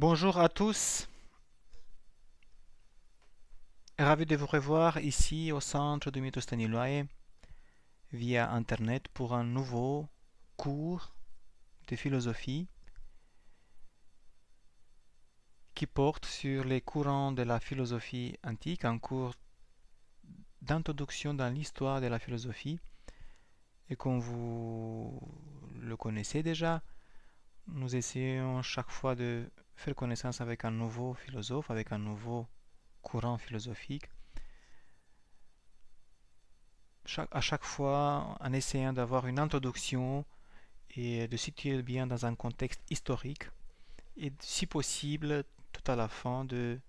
Bonjour à tous, ravi de vous revoir ici au centre de Mito Staniloae via Internet pour un nouveau cours de philosophie qui porte sur les courants de la philosophie antique, un cours d'introduction dans l'histoire de la philosophie. Et comme vous le connaissez déjà, nous essayons chaque fois de faire connaissance avec un nouveau philosophe, avec un nouveau courant philosophique. À chaque fois en essayant d'avoir une introduction et de situer bien dans un contexte historique et si possible tout à la fin de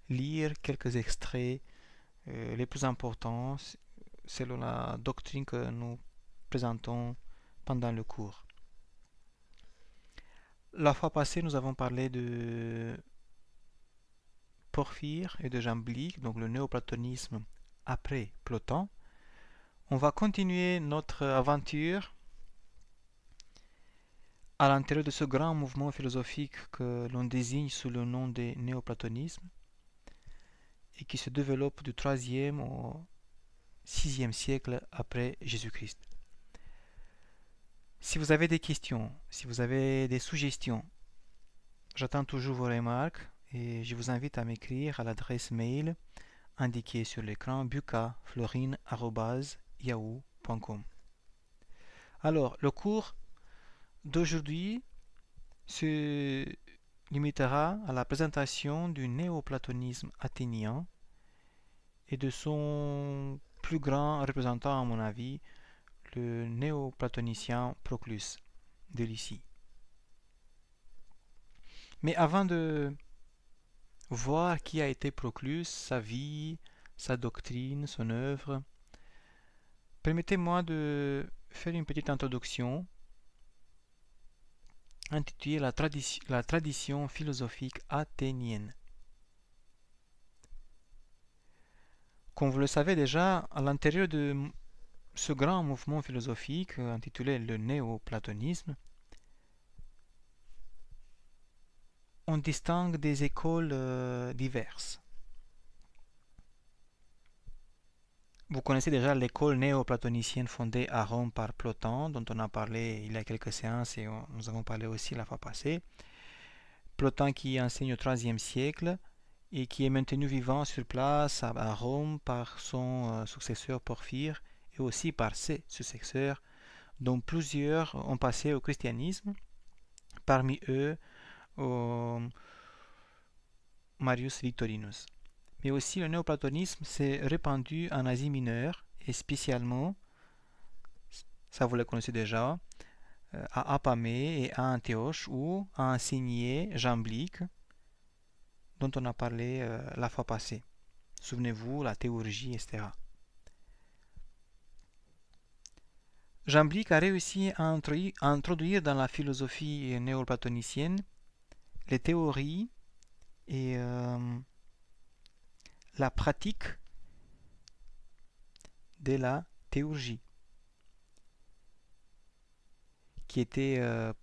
lire quelques extraits les plus importants selon la doctrine que nous présentons pendant le cours. La fois passée, nous avons parlé de Porphyre et de Jamblique, donc le néoplatonisme après Platon. On va continuer notre aventure à l'intérieur de ce grand mouvement philosophique que l'on désigne sous le nom de néoplatonisme et qui se développe du 3e au 6e siècle après Jésus-Christ. Si vous avez des questions, si vous avez des suggestions, j'attends toujours vos remarques et je vous invite à m'écrire à l'adresse mail indiquée sur l'écran bucaflorine@yahoo.com. Alors, le cours d'aujourd'hui se limitera à la présentation du néoplatonisme athénien et de son plus grand représentant, à mon avis, le néoplatonicien Proclus de Lycie. Mais avant de voir qui a été Proclus, sa vie, sa doctrine, son œuvre, permettez-moi de faire une petite introduction intitulée la tradition philosophique athénienne. Comme vous le savez déjà, à l'intérieur de ce grand mouvement philosophique intitulé le néoplatonisme, on distingue des écoles diverses. Vous connaissez déjà l'école néoplatonicienne fondée à Rome par Platon, dont on a parlé il y a quelques séances et nous avons parlé aussi la fois passée. Platon qui enseigne au 3e siècle et qui est maintenu vivant sur place à Rome par son successeur Porphyre et aussi par ses successeurs, dont plusieurs ont passé au christianisme, parmi eux Marius Victorinus. Mais aussi le néoplatonisme s'est répandu en Asie mineure et spécialement, ça vous le connaissez déjà, à Apamée et à Antioche où a enseigné Jamblique, dont on a parlé la fois passée. Souvenez-vous, la théurgie, etc. Jamblique a réussi à introduire dans la philosophie néoplatonicienne les théories et la pratique de la théurgie, qui était,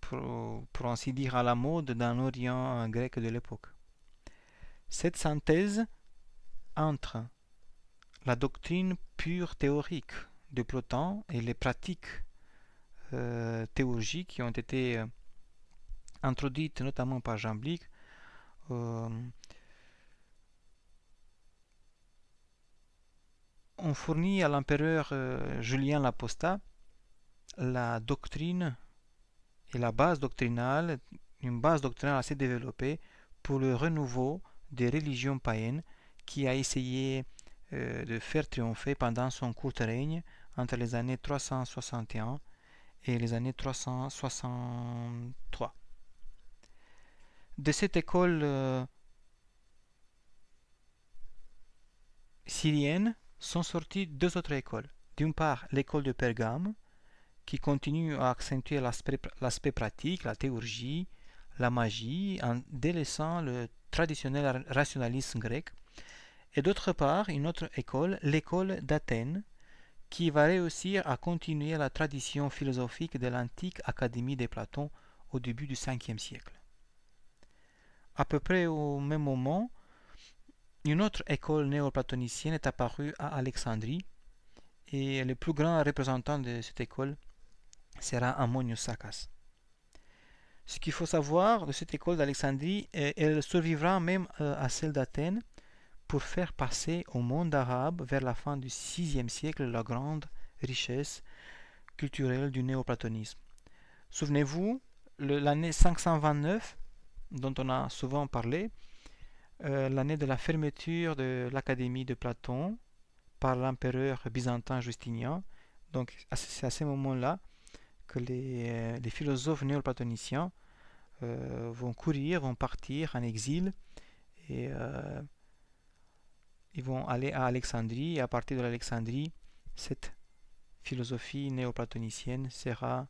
pour ainsi dire, à la mode dans l'Orient grec de l'époque. Cette synthèse entre la doctrine pure théorique de Platon et les pratiques théurgiques qui ont été introduites notamment par Jamblique ont fourni à l'empereur Julien l'Apostat la doctrine et la base doctrinale, une base doctrinale assez développée pour le renouveau des religions païennes qui a essayé de faire triompher pendant son court règne entre les années 361 et les années 363. De cette école syrienne sont sorties deux autres écoles. D'une part, l'école de Pergame, qui continue à accentuer l'aspect pratique, la théurgie, la magie, en délaissant le traditionnel rationalisme grec. Et d'autre part, une autre école, l'école d'Athènes, qui va réussir à continuer la tradition philosophique de l'antique Académie de Platon au début du 5e siècle. à peu près au même moment, une autre école néoplatonicienne est apparue à Alexandrie et le plus grand représentant de cette école sera Ammonius Saccas. Ce qu'il faut savoir de cette école d'Alexandrie, elle survivra même à celle d'Athènes pour faire passer au monde arabe vers la fin du VIe siècle la grande richesse culturelle du néoplatonisme. Souvenez-vous, l'année 529, dont on a souvent parlé, l'année de la fermeture de l'Académie de Platon par l'empereur byzantin Justinien. Donc c'est à ce moment-là que les philosophes néoplatoniciens vont courir, vont partir en exil et ils vont aller à Alexandrie. Et à partir de l'Alexandrie, cette philosophie néoplatonicienne sera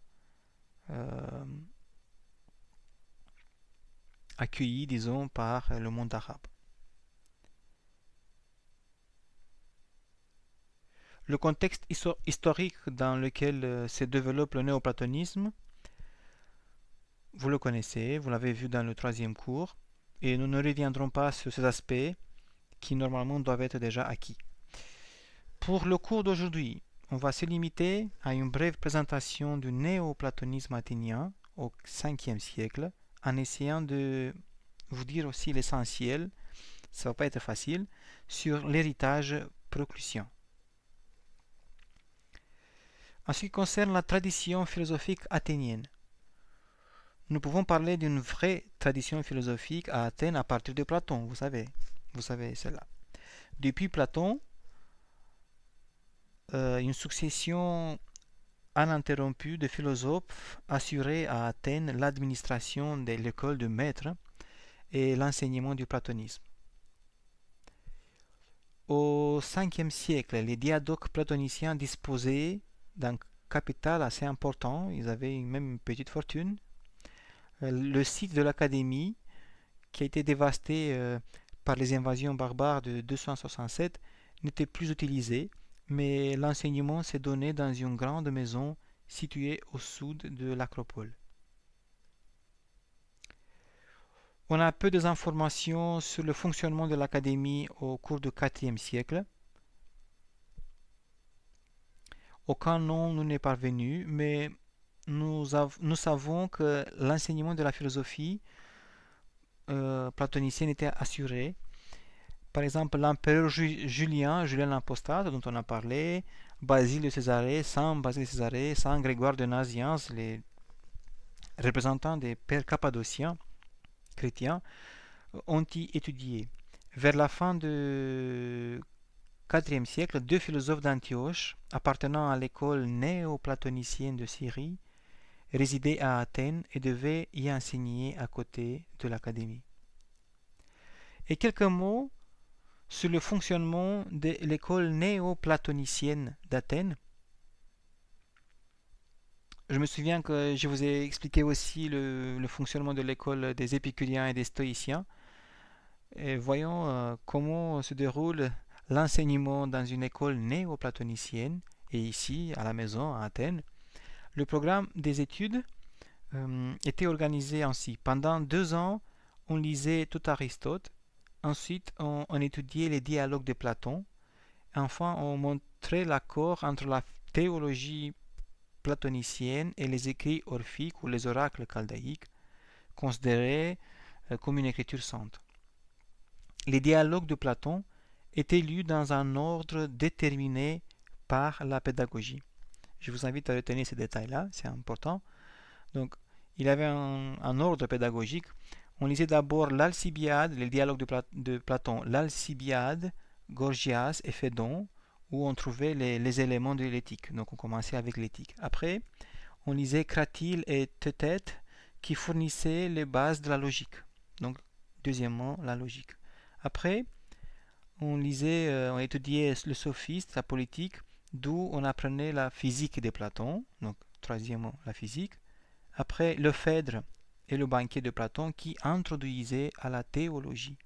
accueillie, disons, par le monde arabe. Le contexte historique dans lequel se développe le néoplatonisme, vous le connaissez, vous l'avez vu dans le troisième cours, et nous ne reviendrons pas sur ces aspects qui normalement doivent être déjà acquis. Pour le cours d'aujourd'hui, on va se limiter à une brève présentation du néoplatonisme athénien au 5e siècle, en essayant de vous dire aussi l'essentiel, ça ne va pas être facile, sur l'héritage proclusien. En ce qui concerne la tradition philosophique athénienne, nous pouvons parler d'une vraie tradition philosophique à Athènes à partir de Platon, vous savez cela. Depuis Platon, une succession ininterrompue de philosophes assurait à Athènes l'administration de l'école de maîtres et l'enseignement du platonisme. Au 5e siècle, les diadoques platoniciens disposaient d'un capital assez important, ils avaient même une petite fortune. Le site de l'académie, qui a été dévasté par les invasions barbares de 267, n'était plus utilisé, mais l'enseignement s'est donné dans une grande maison située au sud de l'acropole. On a peu d'informations sur le fonctionnement de l'académie au cours du IVe siècle. Aucun nom nous n'est parvenu, mais nous savons que l'enseignement de la philosophie platonicienne était assuré. Par exemple, l'empereur Julien l'Apostate, dont on a parlé, Basile de Césarée, Saint Basile de Césarée, Saint Grégoire de Nazianze, les représentants des pères cappadociens chrétiens, ont y étudié. Vers la fin du IVe siècle, deux philosophes d'Antioche, appartenant à l'école néoplatonicienne de Syrie, résidaient à Athènes et devaient y enseigner à côté de l'académie. Et quelques mots sur le fonctionnement de l'école néoplatonicienne d'Athènes. Je me souviens que je vous ai expliqué aussi le fonctionnement de l'école des épicuriens et des stoïciens. Et voyons comment se déroule l'enseignement dans une école néoplatonicienne et ici à la maison à Athènes. Le programme des études était organisé ainsi. Pendant 2 ans, on lisait tout Aristote. Ensuite, on étudiait les dialogues de Platon. Enfin, on montrait l'accord entre la théologie platonicienne et les écrits orphiques ou les oracles chaldéiques, considérés comme une écriture sainte. Les dialogues de Platon étaient lus dans un ordre déterminé par la pédagogie. Je vous invite à retenir ces détails-là, c'est important. Donc, il y avait un ordre pédagogique. On lisait d'abord l'Alcibiade, les dialogues de Platon, l'Alcibiade, Gorgias et Phédon, où on trouvait les éléments de l'éthique. Donc on commençait avec l'éthique. Après, on lisait Cratyle et Thétète, qui fournissaient les bases de la logique. Donc, deuxièmement, la logique. Après, on étudiait le sophiste, la politique, d'où on apprenait la physique de Platon. Donc, troisièmement, la physique. Après, le Phèdre et le banquet de Platon qui introduisaient à la théologie.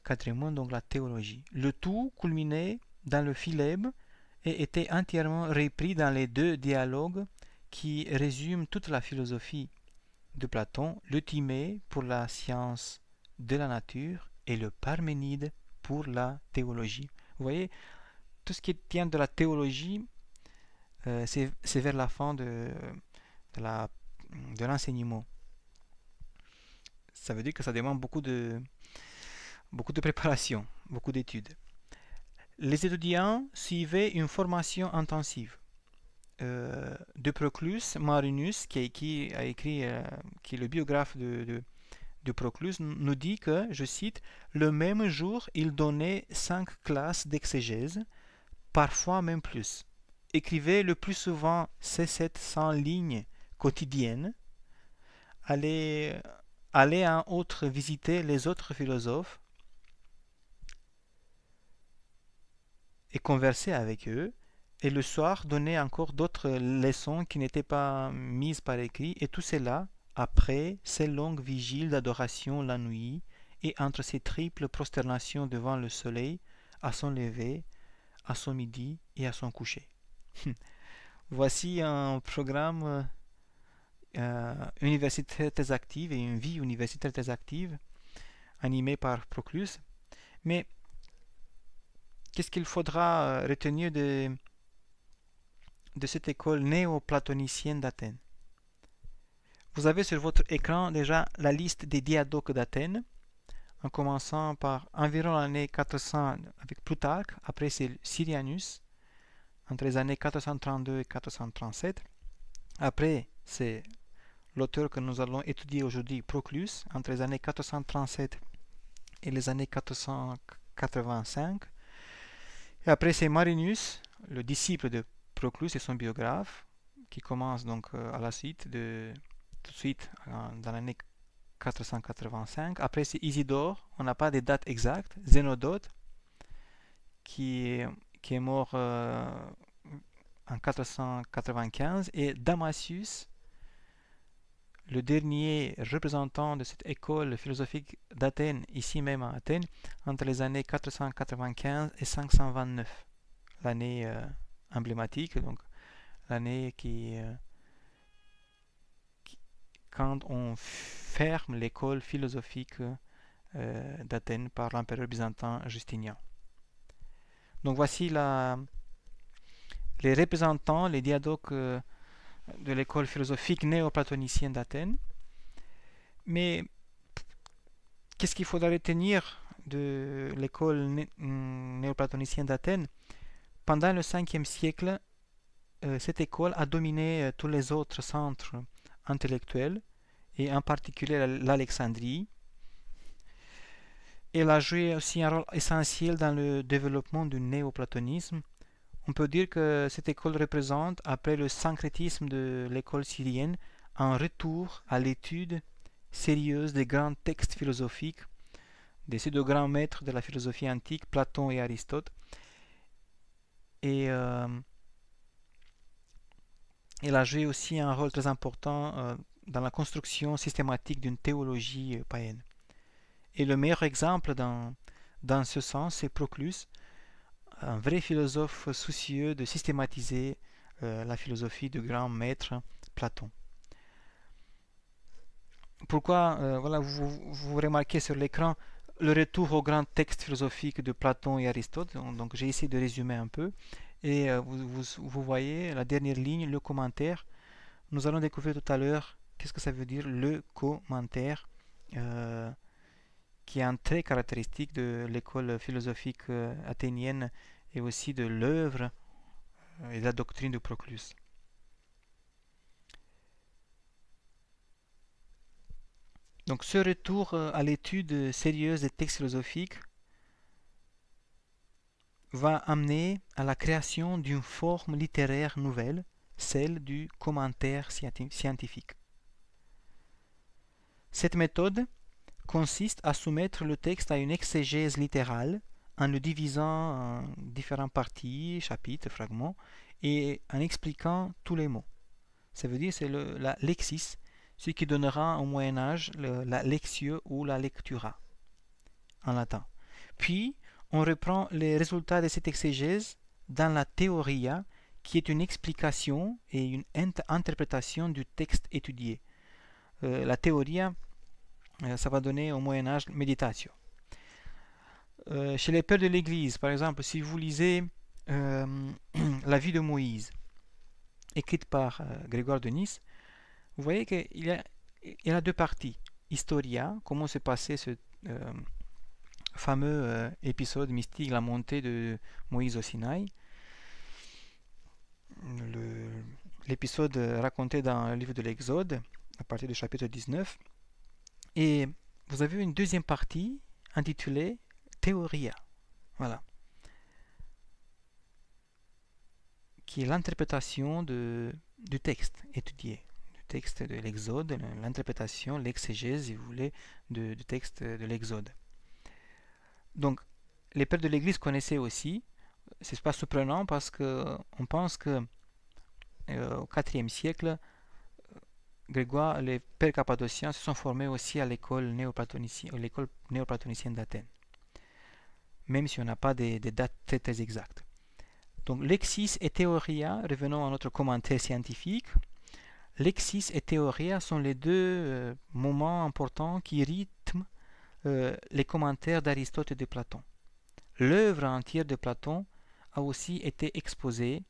Quatrièmement, donc la théologie. Le tout culminait dans le Philèbe et était entièrement repris dans les 2 dialogues qui résument toute la philosophie de Platon, le Timée pour la science de la nature et le Parménide pour la théologie. Vous voyez, tout ce qui tient de la théologie, c'est vers la fin de l'enseignement. Ça veut dire que ça demande beaucoup de préparation, beaucoup d'études. Les étudiants suivaient une formation intensive. De Proclus, Marinus, qui est le biographe de Proclus, nous dit que, je cite, « Le même jour, il donnait 5 classes d'exégèse, parfois même plus. Écrivait le plus souvent 700 lignes quotidiennes, allait en outre visiter les autres philosophes et converser avec eux, et le soir donnait encore d'autres leçons qui n'étaient pas mises par écrit, et tout cela après ces longues vigiles d'adoration la nuit, et entre ces triples prosternations devant le soleil, à son lever, à son midi et à son coucher. » Voici un programme universitaire très actif et une vie universitaire très active, animée par Proclus. Mais qu'est-ce qu'il faudra retenir de cette école néo-platonicienne d'Athènes? Vous avez sur votre écran déjà la liste des diadoques d'Athènes, en commençant par environ l'année 400 avec Plutarque, après c'est Syrianus, entre les années 432 et 437. Après, c'est l'auteur que nous allons étudier aujourd'hui, Proclus, entre les années 437 et les années 485. Et après, c'est Marinus, le disciple de Proclus et son biographe, qui commence donc à la suite, tout de suite dans l'année 485. Après, c'est Isidore, on n'a pas de date exacte. Zénodote, qui est mort en 495. Et Damasius, le dernier représentant de cette école philosophique d'Athènes, ici même à Athènes, entre les années 495 et 529. L'année emblématique, donc l'année quand on ferme l'école philosophique d'Athènes par l'empereur byzantin Justinien. Donc voici les représentants, les diadoques de l'école philosophique néo-platonicienne d'Athènes. Mais qu'est-ce qu'il faudra retenir de l'école néo-platonicienne d'Athènes? Pendant le 5e siècle, cette école a dominé tous les autres centres intellectuels, et en particulier l'Alexandrie. Elle a joué aussi un rôle essentiel dans le développement du néoplatonisme. On peut dire que cette école représente, après le syncrétisme de l'école syrienne, un retour à l'étude sérieuse des grands textes philosophiques de ces deux grands maîtres de la philosophie antique, Platon et Aristote. Et elle a joué aussi un rôle très important dans la construction systématique d'une théologie païenne. Et le meilleur exemple dans ce sens, c'est Proclus, un vrai philosophe soucieux de systématiser la philosophie du grand maître Platon. Pourquoi, voilà, vous remarquez sur l'écran le retour aux grands textes philosophiques de Platon et Aristote. Donc j'ai essayé de résumer un peu. Et vous voyez la dernière ligne, le commentaire. Nous allons découvrir tout à l'heure qu'est-ce que ça veut dire le commentaire, qui est un trait caractéristique de l'école philosophique athénienne et aussi de l'œuvre et de la doctrine de Proclus. Donc ce retour à l'étude sérieuse des textes philosophiques va amener à la création d'une forme littéraire nouvelle, celle du commentaire scientifique. Cette méthode consiste à soumettre le texte à une exégèse littérale en le divisant en différentes parties, chapitres, fragments, et en expliquant tous les mots. Ça veut dire c'est la lexis, ce qui donnera au Moyen-Âge la lectio ou la lectura en latin. Puis, on reprend les résultats de cette exégèse dans la théoria, qui est une explication et une interprétation du texte étudié. la théorie, ça va donner au Moyen-Âge méditation. Chez les pères de l'Église, par exemple, si vous lisez la vie de Moïse, écrite par Grégoire de Nice, vous voyez qu'il y a deux parties. Historia, comment s'est passé ce fameux épisode mystique, la montée de Moïse au Sinaï. L'épisode raconté dans le livre de l'Exode, à partir du chapitre 19. Et vous avez une deuxième partie intitulée Théoria. Voilà. Qui est l'interprétation du texte étudié. Du texte de l'Exode, l'interprétation, l'exégèse, si vous voulez, du texte de l'Exode. Donc, les pères de l'Église connaissaient aussi. C'est pas surprenant parce qu'on pense que au IVe siècle, les pères cappadociens se sont formés aussi à l'école néoplatonicienne d'Athènes, même si on n'a pas des dates très, très exactes. Donc, Lexis et Théoria, revenons à notre commentaire scientifique. Lexis et Théoria sont les deux moments importants qui rythment les commentaires d'Aristote et de Platon. L'œuvre entière de Platon a aussi été exposée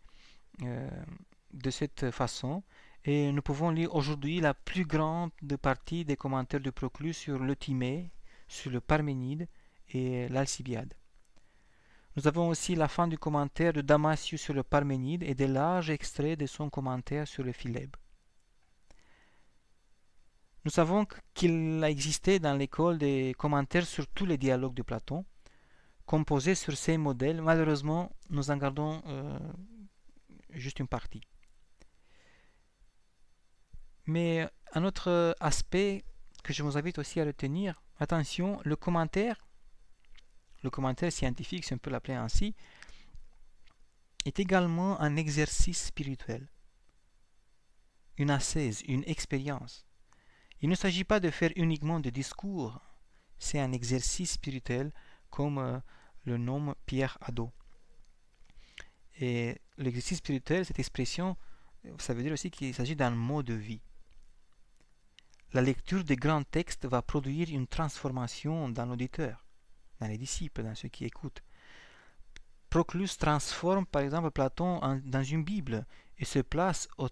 de cette façon, et nous pouvons lire aujourd'hui la plus grande partie des commentaires de Proclus sur le Timée, sur le Parménide et l'Alcibiade. Nous avons aussi la fin du commentaire de Damasius sur le Parménide et des larges extraits de son commentaire sur le Philèbe. Nous savons qu'il a existé dans l'école des commentaires sur tous les dialogues de Platon, composés sur ces modèles. Malheureusement, nous en gardons juste une partie. Mais un autre aspect que je vous invite aussi à retenir, attention, le commentaire scientifique, si on peut l'appeler ainsi, est également un exercice spirituel, une ascèse, une expérience. Il ne s'agit pas de faire uniquement des discours, c'est un exercice spirituel comme le nomme Pierre Hadot. Et l'exercice spirituel, cette expression, ça veut dire aussi qu'il s'agit d'un mode de vie. La lecture des grands textes va produire une transformation dans l'auditeur, dans les disciples, dans ceux qui écoutent. Proclus transforme par exemple Platon dans une Bible et se place au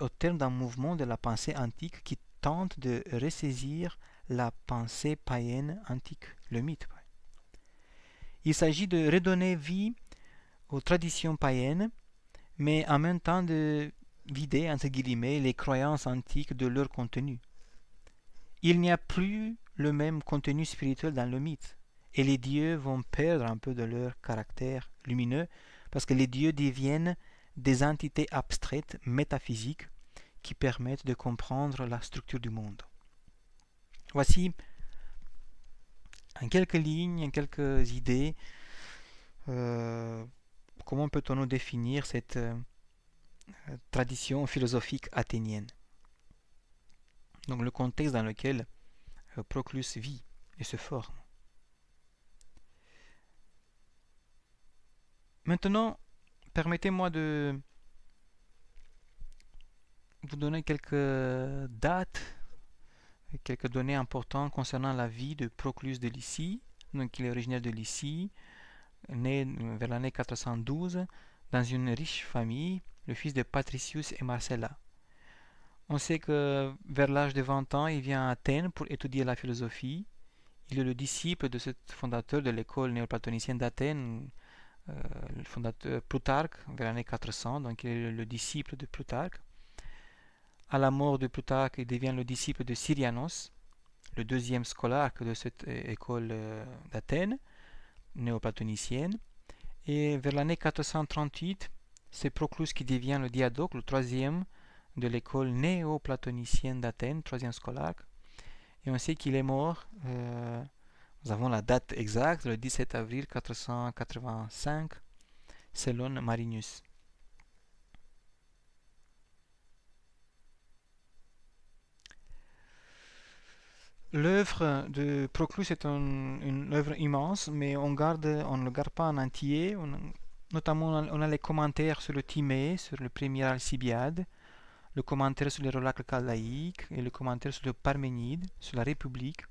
terme d'un mouvement de la pensée antique qui tente de ressaisir la pensée païenne antique, le mythe. Il s'agit de redonner vie aux traditions païennes, mais en même temps de vider, entre guillemets, les croyances antiques de leur contenu. Il n'y a plus le même contenu spirituel dans le mythe, et les dieux vont perdre un peu de leur caractère lumineux, parce que les dieux deviennent des entités abstraites, métaphysiques, qui permettent de comprendre la structure du monde. Voici en quelques lignes, en quelques idées, comment peut-on définir cette tradition philosophique athénienne. Donc le contexte dans lequel Proclus vit et se forme. Maintenant, permettez-moi de vous donner quelques dates, quelques données importantes concernant la vie de Proclus de Lycie. Donc, il est originaire de Lycie, né vers l'année 412 dans une riche famille, le fils de Patricius et Marcella. On sait que vers l'âge de 20 ans, il vient à Athènes pour étudier la philosophie. Il est le disciple de ce fondateur de l'école néoplatonicienne d'Athènes, le fondateur Plutarque, vers l'année 400, donc il est le disciple de Plutarque. À la mort de Plutarque, il devient le disciple de Syrianos, le deuxième scolarque de cette école d'Athènes, néoplatonicienne. Et vers l'année 438, c'est Proclus qui devient le diadoque, le troisième de l'école néoplatonicienne d'Athènes, troisième scolarque. Et on sait qu'il est mort, nous avons la date exacte, le 17 avril 485, selon Marinus. L'œuvre de Proclus est une œuvre immense, mais on ne le garde pas en entier. Notamment, on a les commentaires sur le Timée, sur le premier Alcibiade, le commentaire sur les oracles chaldéiques et le commentaire sur le Parménide, sur la République,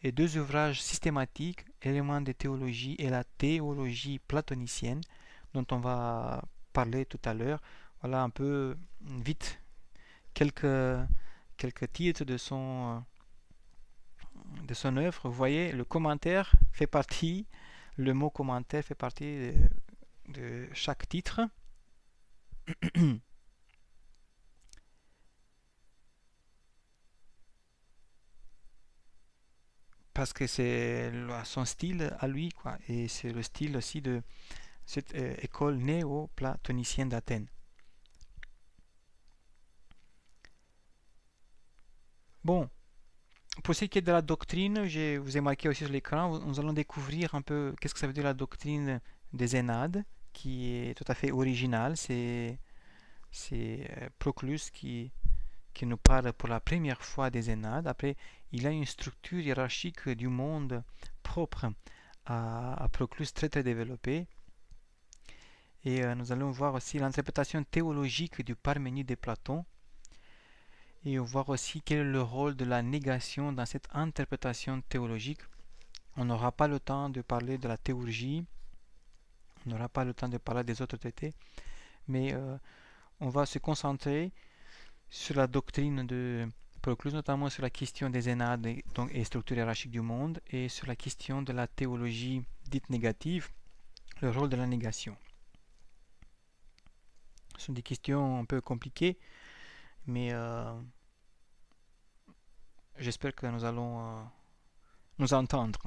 et 2 ouvrages systématiques, éléments de théologie et la théologie platonicienne, dont on va parler tout à l'heure. Voilà un peu vite quelques titres de son œuvre. Vous voyez, le commentaire fait partie, le mot commentaire fait partie de chaque titre. Parce que c'est son style à lui, quoi, et c'est le style aussi de cette école néo-platonicienne d'Athènes. Bon, pour ce qui est de la doctrine, je vous ai marqué aussi sur l'écran, nous allons découvrir un peu qu'est-ce que ça veut dire la doctrine des Énades, qui est tout à fait originale. C'est Proclus qui nous parle pour la première fois des Énades. Après, il a une structure hiérarchique du monde propre à Proclus très très développée. Et nous allons voir aussi l'interprétation théologique du Parménide de Platon. Et voir aussi quel est le rôle de la négation dans cette interprétation théologique. On n'aura pas le temps de parler de la théurgie, on n'aura pas le temps de parler des autres traités, mais on va se concentrer sur la doctrine de Proclus, notamment sur la question des Énades et structure hiérarchique du monde, et sur la question de la théologie dite négative, le rôle de la négation. Ce sont des questions un peu compliquées, mais j'espère que nous allons nous entendre.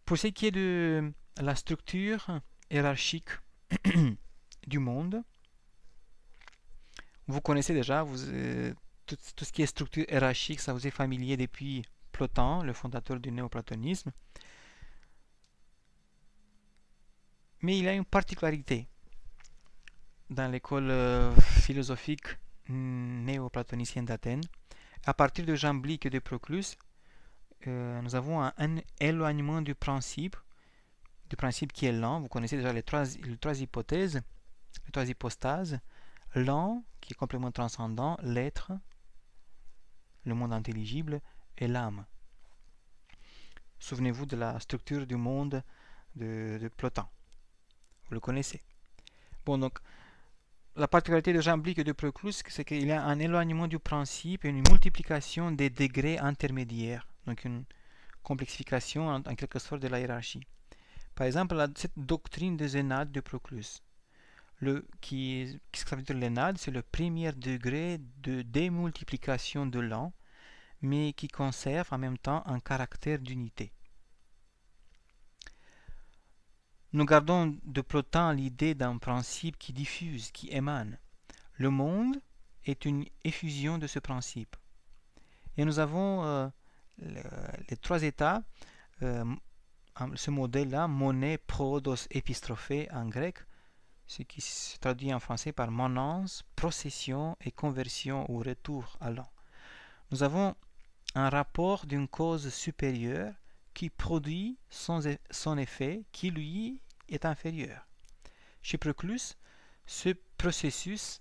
Pour ce qui est de la structure hiérarchique du monde, vous connaissez déjà, tout ce qui est structure hiérarchique, ça vous est familier depuis Platon, le fondateur du néoplatonisme. Mais il y a une particularité dans l'école philosophique néoplatonicienne d'Athènes. À partir de Jamblique et de Proclus, nous avons un éloignement du principe qui est lent. Vous connaissez déjà les trois hypothèses, les 3 hypostases. Lent, qui est complètement transcendant, l'être, le monde intelligible, et l'âme. Souvenez-vous de la structure du monde de Platon. Vous le connaissez. Bon, donc, la particularité de Jamblique et de Proclus, c'est qu'il y a un éloignement du principe et une multiplication des degrés intermédiaires. Donc, une complexification en quelque sorte de la hiérarchie. Par exemple, cette doctrine des Énades de Proclus. Qu'est-ce que ça veut dire l'Énade? C'est le premier degré de démultiplication de l'an, mais qui conserve en même temps un caractère d'unité. Nous gardons de Platon l'idée d'un principe qui diffuse, qui émane. Le monde est une effusion de ce principe. Et nous avons les 3 états, ce modèle-là, monē, prodos, épistrophé en grec, ce qui se traduit en français par monance, procession et conversion ou retour à l'an. Nous avons un rapport d'une cause supérieure qui produit son effet qui lui est inférieur. Chez Proclus, ce processus,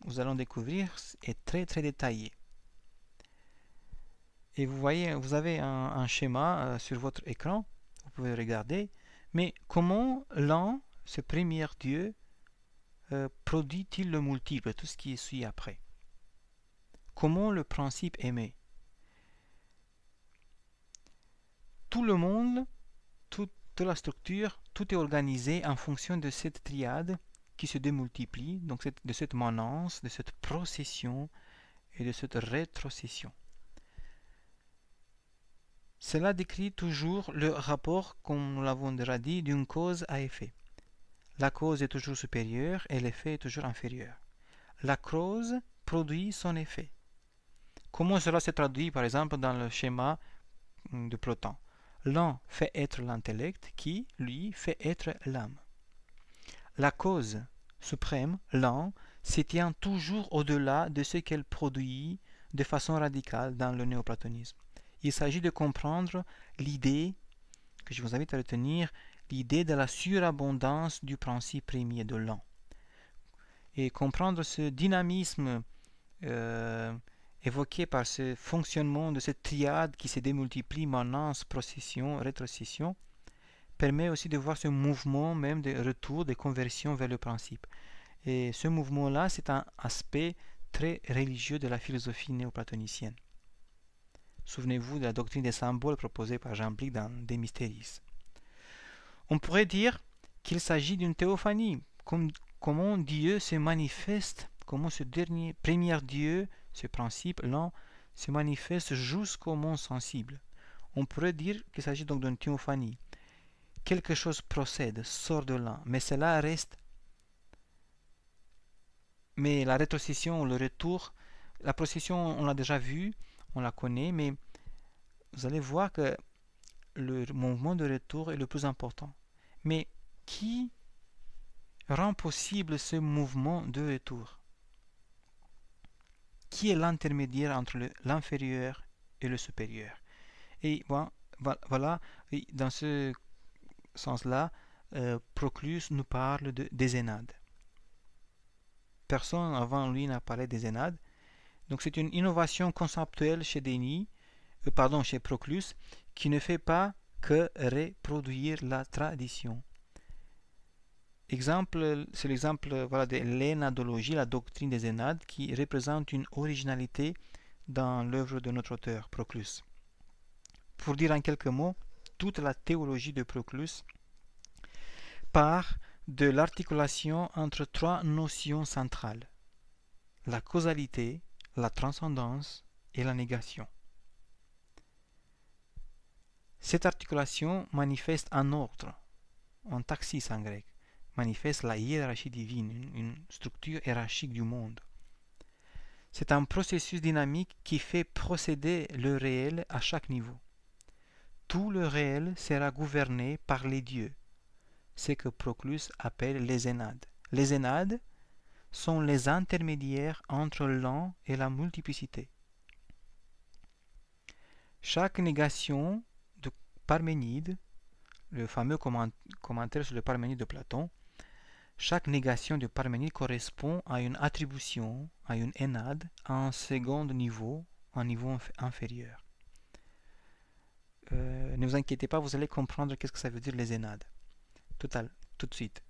nous allons découvrir, est très très détaillé. Et vous voyez, vous avez un schéma sur votre écran, vous pouvez regarder, mais comment l'an, ce premier Dieu, produit-il le multiple, tout ce qui suit après? Comment le principe émet? Tout le monde, toute la structure, tout est organisé en fonction de cette triade qui se démultiplie, donc de cette monance, de cette procession et de cette rétrocession. Cela décrit toujours le rapport, comme nous l'avons déjà dit, d'une cause à effet. La cause est toujours supérieure et l'effet est toujours inférieur. La cause produit son effet. Comment cela se traduit, par exemple, dans le schéma de Platon? L'un fait être l'intellect qui, lui, fait être l'âme. La cause suprême, l'un, se tient toujours au-delà de ce qu'elle produit de façon radicale dans le néoplatonisme. Il s'agit de comprendre l'idée, que je vous invite à retenir, l'idée de la surabondance du principe premier de l'un. Et comprendre ce dynamisme évoqué par ce fonctionnement de cette triade qui se démultiplie, manance, procession, rétrocession, permet aussi de voir ce mouvement même de retour, de conversion vers le principe. Et ce mouvement-là, c'est un aspect très religieux de la philosophie néoplatonicienne. Souvenez-vous de la doctrine des symboles proposée par Jamblique dans De Mysteris. On pourrait dire qu'il s'agit d'une théophanie, comment Dieu se manifeste, comment ce dernier, premier Dieu, ce principe, l'un, se manifeste jusqu'au monde sensible. On pourrait dire qu'il s'agit donc d'une théophanie. Quelque chose procède, sort de là, mais cela reste. Mais la rétrocession, le retour, la procession, on l'a déjà vu, on la connaît, mais vous allez voir que le mouvement de retour est le plus important. Mais qui rend possible ce mouvement de retour? Qui est l'intermédiaire entre l'inférieur et le supérieur? Et bon, voilà, dans ce sens-là, Proclus nous parle des Énades. Personne avant lui n'a parlé des Énades. Donc c'est une innovation conceptuelle chez chez Proclus, qui ne fait pas que reproduire la tradition. C'est l'exemple de l'énadologie, la doctrine des Énades, qui représente une originalité dans l'œuvre de notre auteur, Proclus. Pour dire en quelques mots, toute la théologie de Proclus part de l'articulation entre trois notions centrales: la causalité, la transcendance et la négation. Cette articulation manifeste un ordre, en taxis en grec, manifeste la hiérarchie divine, une structure hiérarchique du monde. C'est un processus dynamique qui fait procéder le réel à chaque niveau. Tout le réel sera gouverné par les dieux, ce que Proclus appelle les Énades. Les Énades sont les intermédiaires entre l'un et la multiplicité. Chaque négation de Parménide, le fameux commentaire sur le Parménide de Platon, chaque négation de Parménide correspond à une attribution, à une Énade, à un second niveau, un niveau inférieur. Ne vous inquiétez pas, vous allez comprendre qu'est-ce que ça veut dire les Énades. Tout de suite.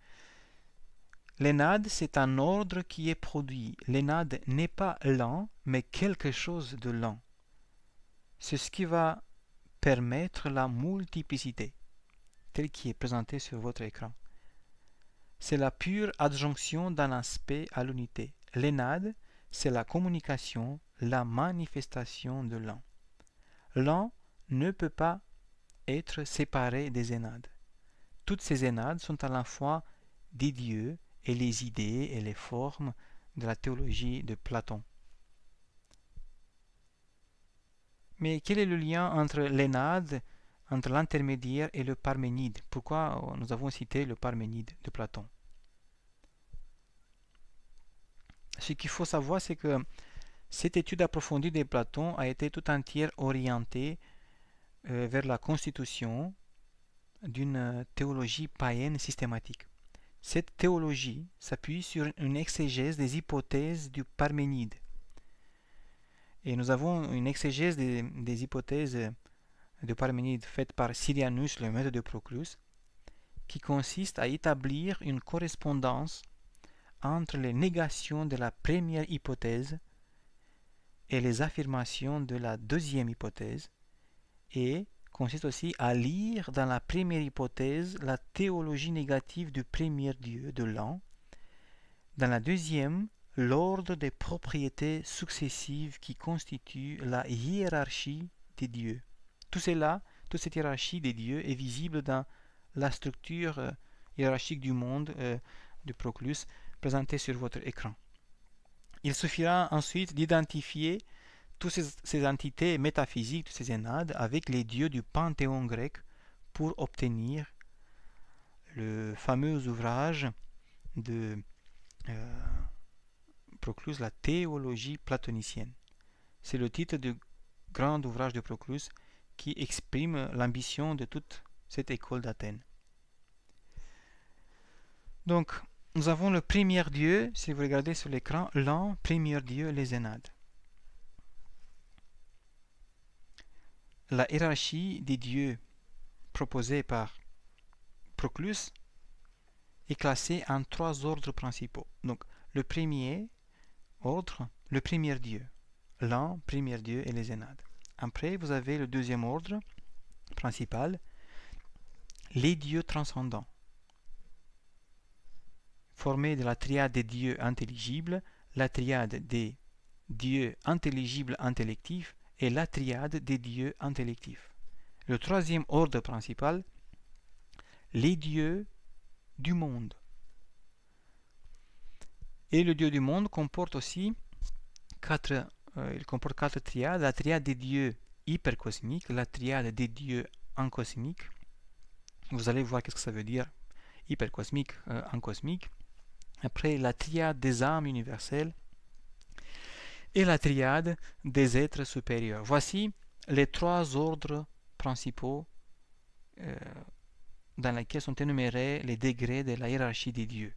L'énade, c'est un ordre qui est produit. L'énade n'est pas l'un, mais quelque chose de l'un. C'est ce qui va permettre la multiplicité, telle qui est présentée sur votre écran. C'est la pure adjonction d'un aspect à l'unité. L'énade, c'est la communication, la manifestation de l'un. L'un ne peut pas être séparé des énades. Toutes ces énades sont à la fois des dieux et les idées et les formes de la théologie de Platon. Mais quel est le lien entre l'énade, entre l'intermédiaire et le Parménide? Pourquoi nous avons cité le Parménide de Platon? Ce qu'il faut savoir, c'est que cette étude approfondie de Platon a été tout entière orientée vers la constitution d'une théologie païenne systématique. Cette théologie s'appuie sur une exégèse des hypothèses du Parménide. Et nous avons une exégèse des hypothèses de Parménide faite par Syrianus, le maître de Proclus, qui consiste à établir une correspondance entre les négations de la première hypothèse et les affirmations de la deuxième hypothèse, et consiste aussi à lire dans la première hypothèse la théologie négative du premier Dieu, de l'un, dans la deuxième, l'ordre des propriétés successives qui constituent la hiérarchie des dieux. Tout cela, toute cette hiérarchie des dieux est visible dans la structure hiérarchique du monde de Proclus présentée sur votre écran. Il suffira ensuite d'identifier toutes ces entités métaphysiques, toutes ces énades, avec les dieux du panthéon grec pour obtenir le fameux ouvrage de Proclus, la théologie platonicienne. C'est le titre du grand ouvrage de Proclus qui exprime l'ambition de toute cette école d'Athènes. Donc, nous avons le premier Dieu, si vous regardez sur l'écran, l'un, premier Dieu, les Enades. La hiérarchie des dieux proposée par Proclus est classée en 3 ordres principaux. Donc, le premier ordre, le premier Dieu, l'un, premier Dieu et les Enades. Après, vous avez le deuxième ordre principal, les dieux transcendants, formés de la triade des dieux intelligibles, la triade des dieux intelligibles intellectifs et la triade des dieux intellectifs. Le troisième ordre principal, les dieux du monde. Et le dieu du monde comporte aussi quatre triades. La triade des dieux hypercosmiques, la triade des dieux encosmiques. Vous allez voir qu'est-ce que ça veut dire, hypercosmique, encosmique. Après, la triade des âmes universelles et la triade des êtres supérieurs. Voici les 3 ordres principaux dans lesquels sont énumérés les degrés de la hiérarchie des dieux.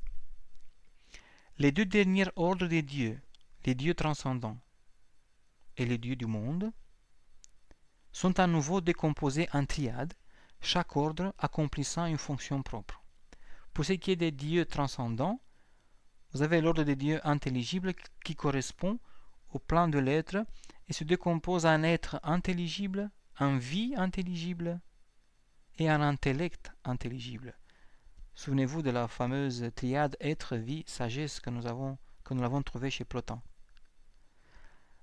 Les 2 derniers ordres des dieux, les dieux transcendants et les dieux du monde, sont à nouveau décomposés en triades, chaque ordre accomplissant une fonction propre. Pour ce qui est des dieux transcendants, vous avez l'ordre des dieux intelligibles qui correspond au plan de l'être et se décompose en être intelligible, en vie intelligible et en intellect intelligible. Souvenez-vous de la fameuse triade être, vie, sagesse que nous l'avons trouvée chez Plotin.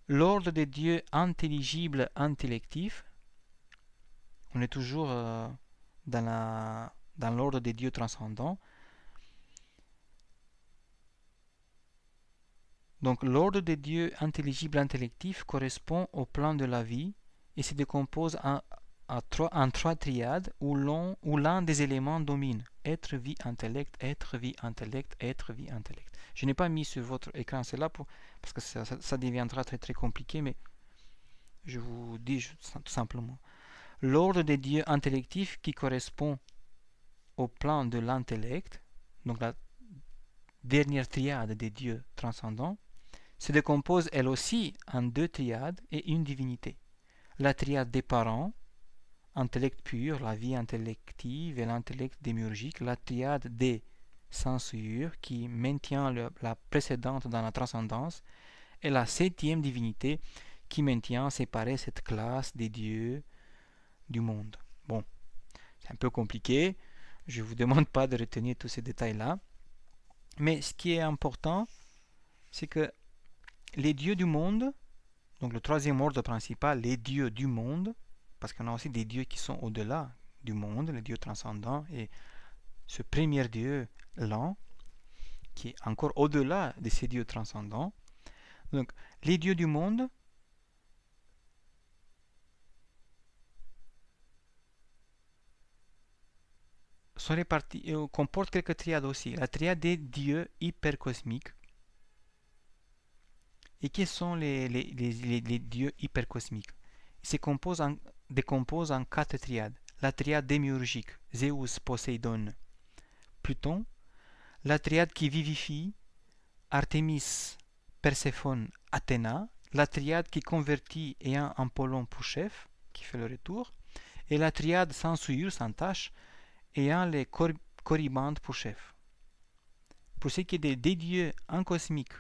L'ordre des dieux intelligibles intellectifs, on est toujours dans l'ordre des dieux transcendants. Donc l'ordre des dieux intelligibles intellectifs correspond au plan de la vie et se décompose en 3 triades où l'un des éléments domine. Être, vie, intellect, être, vie, intellect, être, vie, intellect. Je n'ai pas mis sur votre écran cela parce que ça deviendra très très compliqué, mais je vous dis tout simplement. L'ordre des dieux intellectifs qui correspond au plan de l'intellect, donc la dernière triade des dieux transcendants, se décompose elle aussi en 2 triades et une divinité. La triade des parents, intellect pur, la vie intellective et l'intellect démiurgique, la triade des censures qui maintient la précédente dans la transcendance, et la 7e divinité qui maintient séparée cette classe des dieux du monde. Bon, c'est un peu compliqué, je ne vous demande pas de retenir tous ces détails-là, mais ce qui est important, c'est que les dieux du monde, donc le 3e ordre principal, les dieux du monde, parce qu'on a aussi des dieux qui sont au-delà du monde, les dieux transcendants, et ce premier dieu, l'un, qui est encore au-delà de ces dieux transcendants. Donc, les dieux du monde sont répartis, comportent quelques triades aussi. La triade des dieux hypercosmiques. Et quels sont les dieux hypercosmiques? Ils se décomposent en 4 triades. La triade démiurgique, Zeus, Poséidon, Pluton. La triade qui vivifie, Artémis, Perséphone, Athéna. La triade qui convertit ayant Apollon pour chef, qui fait le retour. Et la triade sans souillure, sans tâche, ayant les Corybantes pour chef. Pour ce qui est des dieux encosmiques,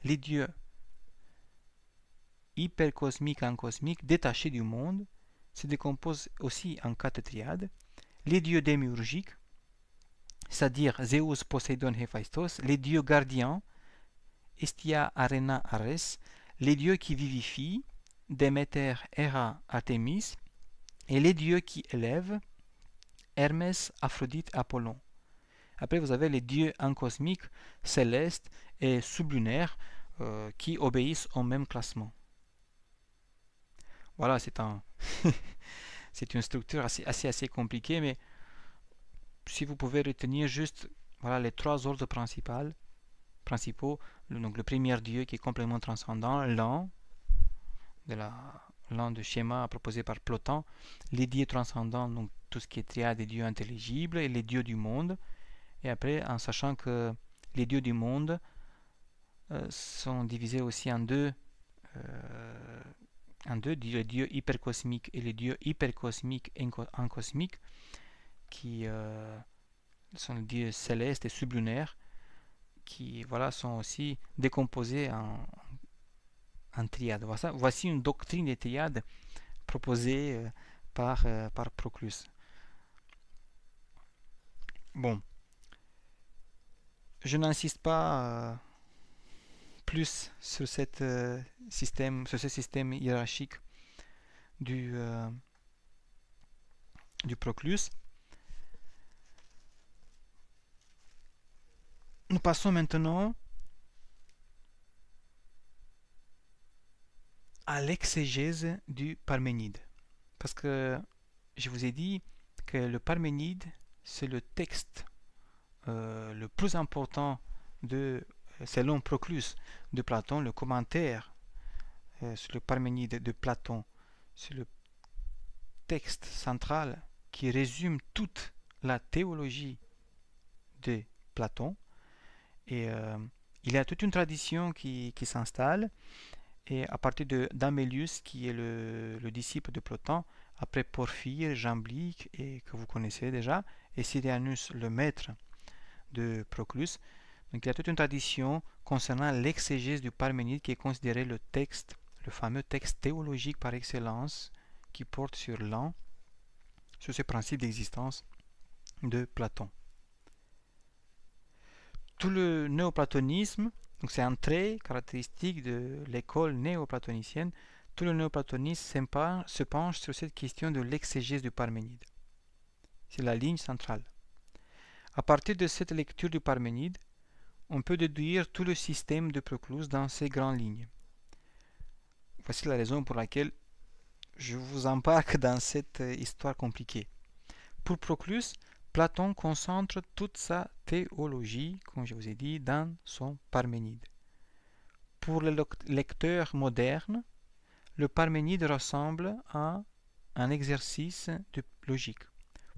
les dieux hypercosmiques, encosmiques, détachés du monde, se décomposent aussi en 4 triades. Les dieux démiurgiques, c'est-à-dire Zeus, Poséidon, Héphaïstos, les dieux gardiens, Hestia, Arena, Arès, les dieux qui vivifient, Déméter, Héra, Artémis, et les dieux qui élèvent, Hermès, Aphrodite, Apollon. Après, vous avez les dieux encosmiques, célestes et sublunaires qui obéissent au même classement. Voilà, c'est une structure assez compliquée, mais si vous pouvez retenir juste voilà, les 3 ordres principaux, donc le premier dieu qui est complètement transcendant, l'un de schéma proposé par Plotin, les dieux transcendants, donc tout ce qui est triade des dieux intelligibles et les dieux du monde, Et après, en sachant que les dieux du monde sont divisés aussi en deux, les dieux hypercosmiques et les dieux hypercosmiques en cosmique, qui sont les dieux célestes et sublunaires, qui voilà, sont aussi décomposés en triades. Voici une doctrine des triades proposée par Proclus. Bon, je n'insiste pas plus sur ce système hiérarchique du Proclus. Nous passons maintenant à l'exégèse du Parménide. Parce que je vous ai dit que le Parménide, c'est le texte le plus important selon Proclus, de Platon, le commentaire sur le Parménide de Platon. C'est le texte central qui résume toute la théologie de Platon. Et il y a toute une tradition qui s'installe. Et à partir d'Amélius, qui est le disciple de Platon, après Porphyre, Jamblique, et que vous connaissez déjà, et Cyrianus, le maître de Proclus. Donc il y a toute une tradition concernant l'exégèse du Parménide qui est considéré le fameux texte théologique par excellence, qui porte sur ce principe d'existence de Platon. Tout le néoplatonisme, donc c'est un trait caractéristique de l'école néoplatonicienne, tout le néoplatonisme se penche sur cette question de l'exégèse du Parménide. C'est la ligne centrale. À partir de cette lecture du Parménide, on peut déduire tout le système de Proclus dans ses grandes lignes. Voici la raison pour laquelle je vous embarque dans cette histoire compliquée. Pour Proclus, Platon concentre toute sa théologie, comme je vous ai dit, dans son Parménide. Pour le lecteur moderne, le Parménide ressemble à un exercice de logique.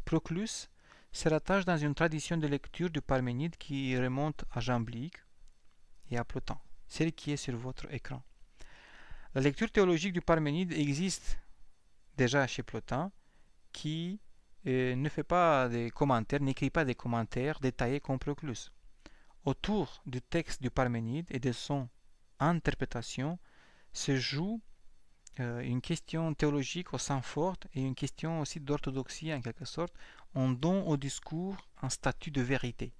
Proclus se rattache dans une tradition de lecture du Parménide qui remonte à Jamblique et à Platon, celle qui est sur votre écran. La lecture théologique du Parménide existe déjà chez Platon, qui ne fait pas des commentaires, n'écrit pas des commentaires détaillés comme Proclus. Autour du texte du Parménide et de son interprétation se joue une question théologique au sens fort et une question aussi d'orthodoxie en quelque sorte. On donne au discours un statut de vérité.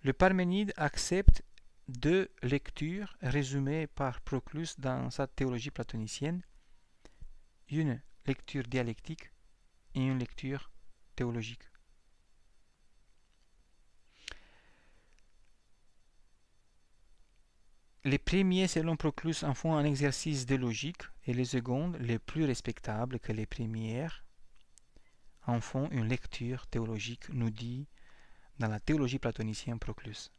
Le Parménide accepte deux lectures résumées par Proclus dans sa théologie platonicienne, une lecture dialectique et une lecture théologique. Les premiers, selon Proclus, en font un exercice de logique et les secondes, les plus respectables que les premières, en font une lecture théologique, nous dit dans la théologie platonicienne Proclus.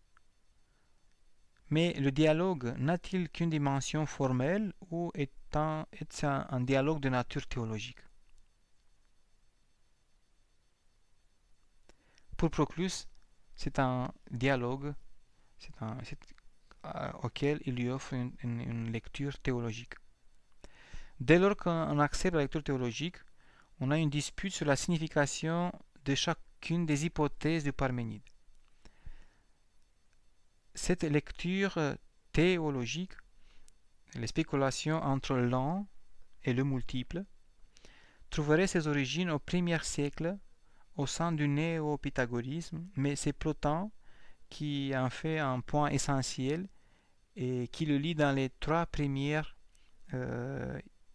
Mais le dialogue n'a-t-il qu'une dimension formelle ou est-ce un dialogue de nature théologique? Pour Proclus, c'est un dialogue auquel il lui offre une lecture théologique. Dès lors qu'on accepte la lecture théologique, on a une dispute sur la signification de chacune des hypothèses du Parménide. Cette lecture théologique, les spéculations entre l'un et le multiple, trouverait ses origines au 1er siècle au sein du néo-pythagorisme, mais c'est Platon qui en fait un point essentiel et qui le lie dans les trois premières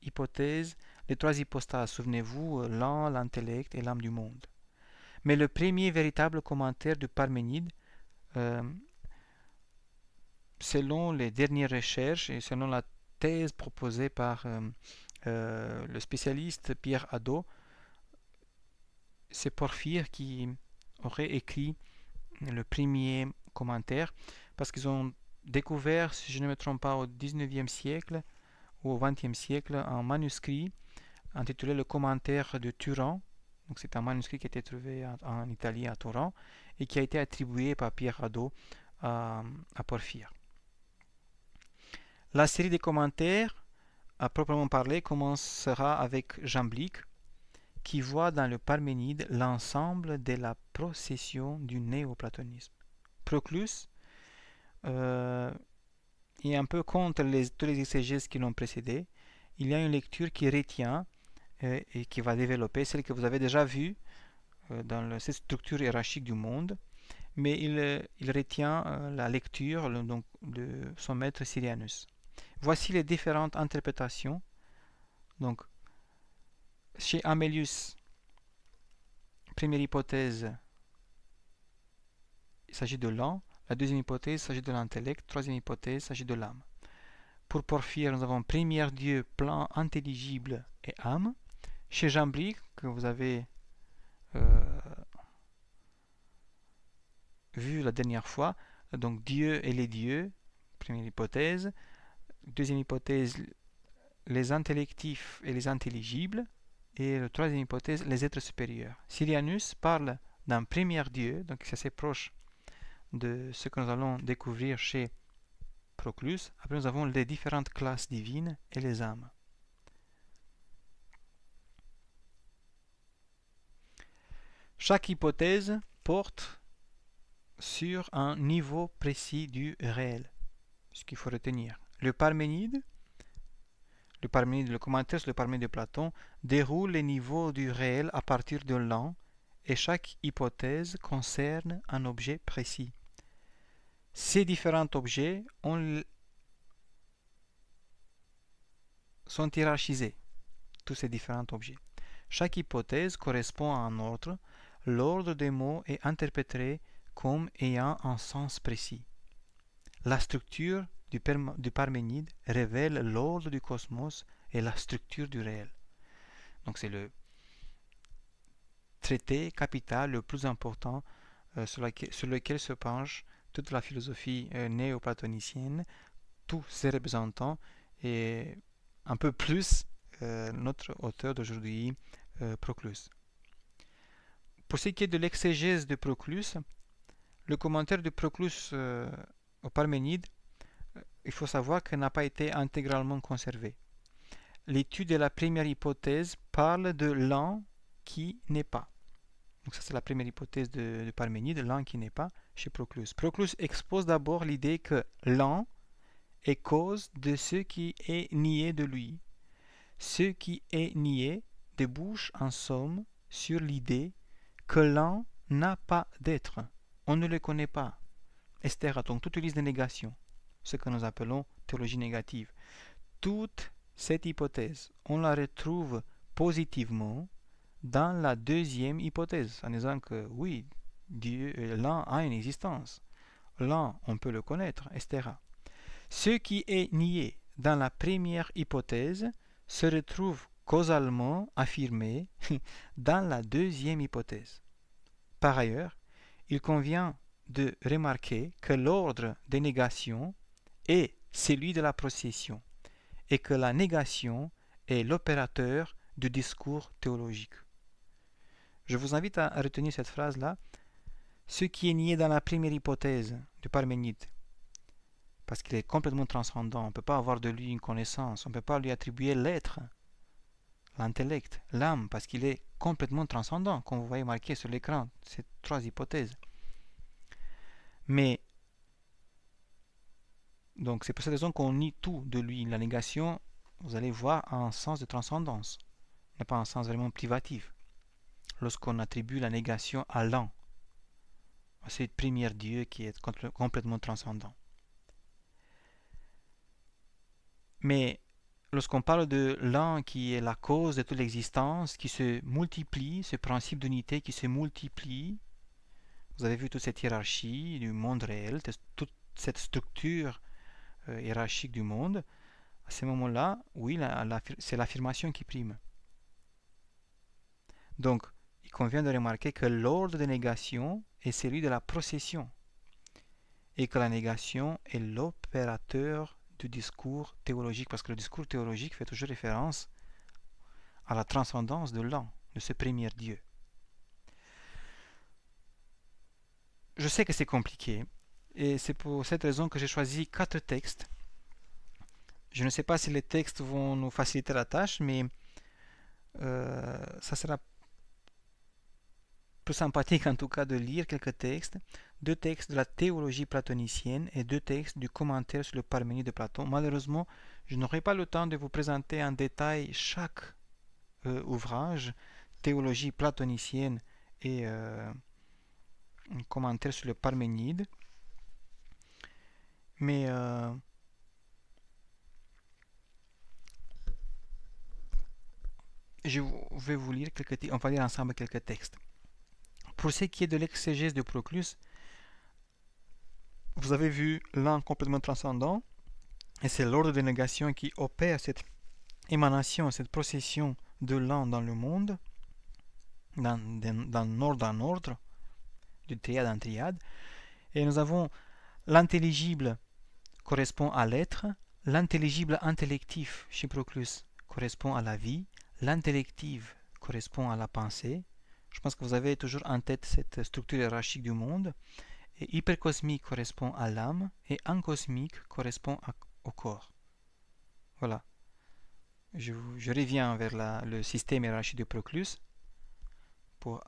hypothèses, les trois hypostases, souvenez-vous, l'âme, l'intellect et l'âme du monde. Mais le premier véritable commentaire du Parménide, selon les dernières recherches et selon la thèse proposée par le spécialiste Pierre Hadot, c'est Porphyre qui aurait écrit le premier commentaire, parce qu'ils ont découvert, si je ne me trompe pas, au 19e siècle ou au 20e siècle, un manuscrit intitulé le commentaire de Turan. Donc c'est un manuscrit qui a été trouvé en Italie, à Turin, et qui a été attribué par Pierre Hadot à Porphyre. La série des commentaires, à proprement parler, commencera avec Jamblique, qui voit dans le Parménide l'ensemble de la procession du néoplatonisme. Proclus est un peu contre tous les exégèses qui l'ont précédé. Il y a une lecture qui retient et qui va développer, celle que vous avez déjà vue dans cette structure hiérarchique du monde, mais il retient la lecture donc, de son maître Syrianus. Voici les différentes interprétations. Donc, chez Amélius, première hypothèse, il s'agit de l'an. La deuxième hypothèse, il s'agit de l'intellect. Troisième hypothèse, il s'agit de l'âme. Pour Porphyre, nous avons premier Dieu, plan intelligible et âme. Chez Jamblique, que vous avez vu la dernière fois, donc Dieu et les dieux, première hypothèse. Deuxième hypothèse, les intellectifs et les intelligibles. Et la troisième hypothèse, les êtres supérieurs. Syrianus parle d'un premier Dieu, donc c'est assez proche de ce que nous allons découvrir chez Proclus. Après, nous avons les différentes classes divines et les âmes. Chaque hypothèse porte sur un niveau précis du réel, ce qu'il faut retenir. Le Parménide, le commentaire sur le Parménide de Platon, déroule les niveaux du réel à partir de l'an, et chaque hypothèse concerne un objet précis. Ces différents objets sont hiérarchisés, tous ces différents objets. Chaque hypothèse correspond à un ordre. L'ordre des mots est interprété comme ayant un sens précis. La structure du Parménide révèle l'ordre du cosmos et la structure du réel. Donc c'est le traité capital le plus important sur lequel se penche toute la philosophie néoplatonicienne, tous ses représentants et un peu plus notre auteur d'aujourd'hui, Proclus. Pour ce qui est de l'exégèse de Proclus, le commentaire de Proclus au Parménide, il faut savoir qu'il n'a pas été intégralement conservé. L'étude de la première hypothèse parle de l'an qui n'est pas. Donc ça c'est la première hypothèse de Parménide, l'an qui n'est pas chez Proclus. Proclus expose d'abord l'idée que l'an est cause de ce qui est nié de lui. Ce qui est nié débouche en somme sur l'idée que l'an n'a pas d'être. On ne le connaît pas. Etc. Donc tout utilise des négations, ce que nous appelons théologie négative. Toute cette hypothèse, on la retrouve positivement dans la deuxième hypothèse, en disant que oui, l'un a une existence, l'un on peut le connaître, etc. Ce qui est nié dans la première hypothèse se retrouve causalement affirmé dans la deuxième hypothèse. Par ailleurs, il convient de remarquer que l'ordre des négations est celui de la procession et que la négation est l'opérateur du discours théologique. Je vous invite à retenir cette phrase-là. Ce qui est nié dans la première hypothèse du Parménide, parce qu'il est complètement transcendant, on ne peut pas avoir de lui une connaissance, on ne peut pas lui attribuer l'être, l'intellect, l'âme, parce qu'il est complètement transcendant, comme vous voyez marqué sur l'écran, ces trois hypothèses. Mais, donc c'est pour cette raison qu'on nie tout de lui. La négation, vous allez voir, a un sens de transcendance, n'a pas un sens vraiment privatif. Lorsqu'on attribue la négation à l'un, à ce premier Dieu qui est complètement transcendant. Mais lorsqu'on parle de l'un qui est la cause de toute l'existence, qui se multiplie, ce principe d'unité qui se multiplie, vous avez vu toute cette hiérarchie du monde réel, toute cette structure hiérarchique du monde, à ce moment-là, oui, c'est l'affirmation qui prime. Donc, il convient de remarquer que l'ordre de négation est celui de la procession et que la négation est l'opérateur du discours théologique, parce que le discours théologique fait toujours référence à la transcendance de l'un, de ce premier Dieu. je sais que c'est compliqué, et c'est pour cette raison que j'ai choisi 4 textes. Je ne sais pas si les textes vont nous faciliter la tâche, mais ça sera plus sympathique en tout cas de lire quelques textes. 2 textes de la théologie platonicienne et 2 textes du commentaire sur le Parménide de Platon. Malheureusement, je n'aurai pas le temps de vous présenter en détail chaque ouvrage, théologie platonicienne et un commentaire sur le Parménide. Mais je vais vous lire on va lire ensemble quelques textes. Pour ce qui est de l'exégèse de Proclus, vous avez vu l'un complètement transcendant, et c'est l'ordre de négation qui opère cette émanation, cette procession de l'un dans le monde, d'un ordre en ordre, de triade en triade. Et nous avons l'intelligible correspond à l'être, l'intelligible intellectif chez Proclus correspond à la vie, l'intellective correspond à la pensée. Je pense que vous avez toujours en tête cette structure hiérarchique du monde. Et hypercosmique correspond à l'âme et ancosmique correspond au corps. Voilà. Je reviens vers le système hiérarchique de Proclus pour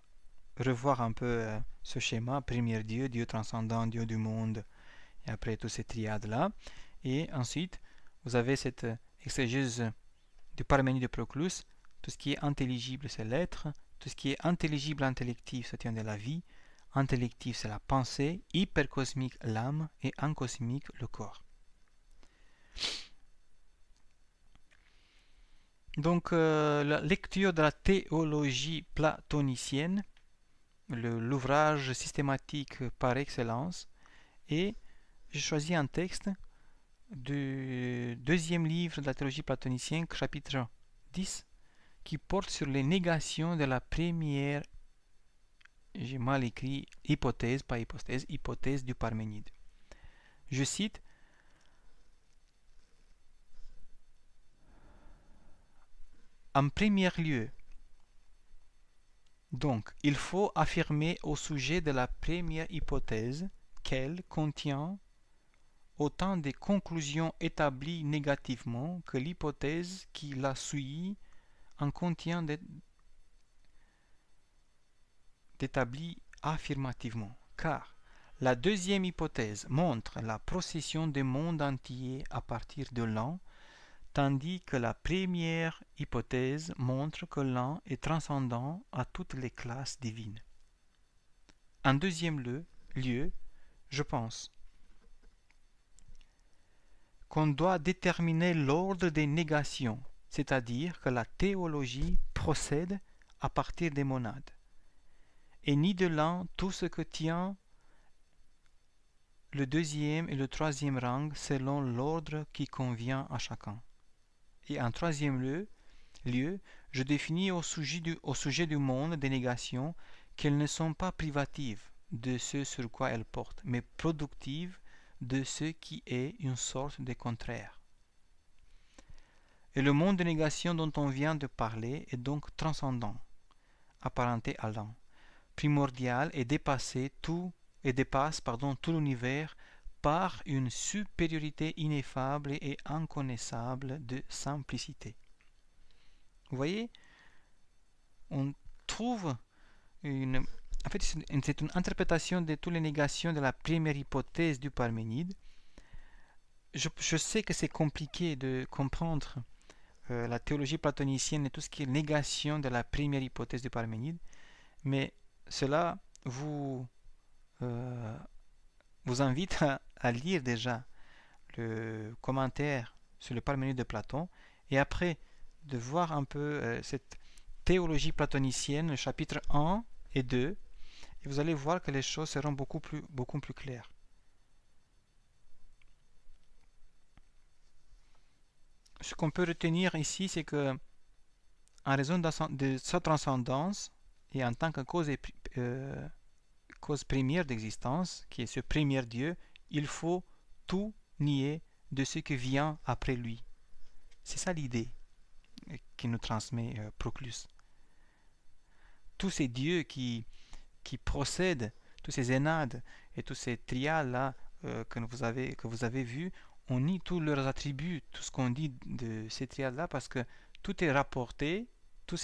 revoir un peu ce schéma. Premier Dieu, Dieu transcendant, Dieu du monde, et après toutes ces triades-là. Et ensuite, vous avez cette exégèse du Parménide de Proclus. Tout ce qui est intelligible, c'est l'être. Tout ce qui est intelligible, intellectif, ça tient de la vie. Intellectif, c'est la pensée. Hypercosmique, l'âme. Et ancosmique, le corps. Donc, la lecture de la théologie platonicienne, l'ouvrage systématique par excellence. Et j'ai choisi un texte du deuxième livre de la théologie platonicienne, chapitre 10, qui porte sur les négations de la première, j'ai mal écrit, hypothèse, pas hypothèse, hypothèse du Parménide. Je cite: en premier lieu, donc, il faut affirmer au sujet de la première hypothèse qu'elle contient autant de conclusions établies négativement que l'hypothèse qui la suit en contient d'établi affirmativement, car la deuxième hypothèse montre la procession des mondes entiers à partir de l'un, tandis que la première hypothèse montre que l'un est transcendant à toutes les classes divines. En deuxième lieu, je pense qu'on doit déterminer l'ordre des négations, c'est-à-dire que la théologie procède à partir des monades, et ni de l'un tout ce que tient le deuxième et le troisième rang selon l'ordre qui convient à chacun. Et en troisième lieu, je définis au sujet du monde des négations qu'elles ne sont pas privatives de ce sur quoi elles portent, mais productives de ce qui est une sorte de contraire. Et le monde de négation dont on vient de parler est donc transcendant, apparenté à l'un, primordial et dépasse tout l'univers par une supériorité ineffable et inconnaissable de simplicité. Vous voyez, on trouve en fait, c'est une interprétation de toutes les négations de la première hypothèse du Parménide. Je sais que c'est compliqué de comprendre la théologie platonicienne et tout ce qui est négation de la première hypothèse du Parménide, mais cela vous invite à lire déjà le commentaire sur le Parménide de Platon, et après de voir un peu cette théologie platonicienne, le chapitre 1 et 2, et vous allez voir que les choses seront beaucoup plus claires. Ce qu'on peut retenir ici, c'est que en raison de sa transcendance et en tant que cause première d'existence, qui est ce premier Dieu, il faut tout nier de ce qui vient après lui. C'est ça l'idée qui nous transmet Proclus. Tous ces dieux qui procèdent, tous ces énades et tous ces triades-là que vous avez vus, on nie tous leurs attributs, tout ce qu'on dit de ces triades-là, parce que tout est rapporté, tous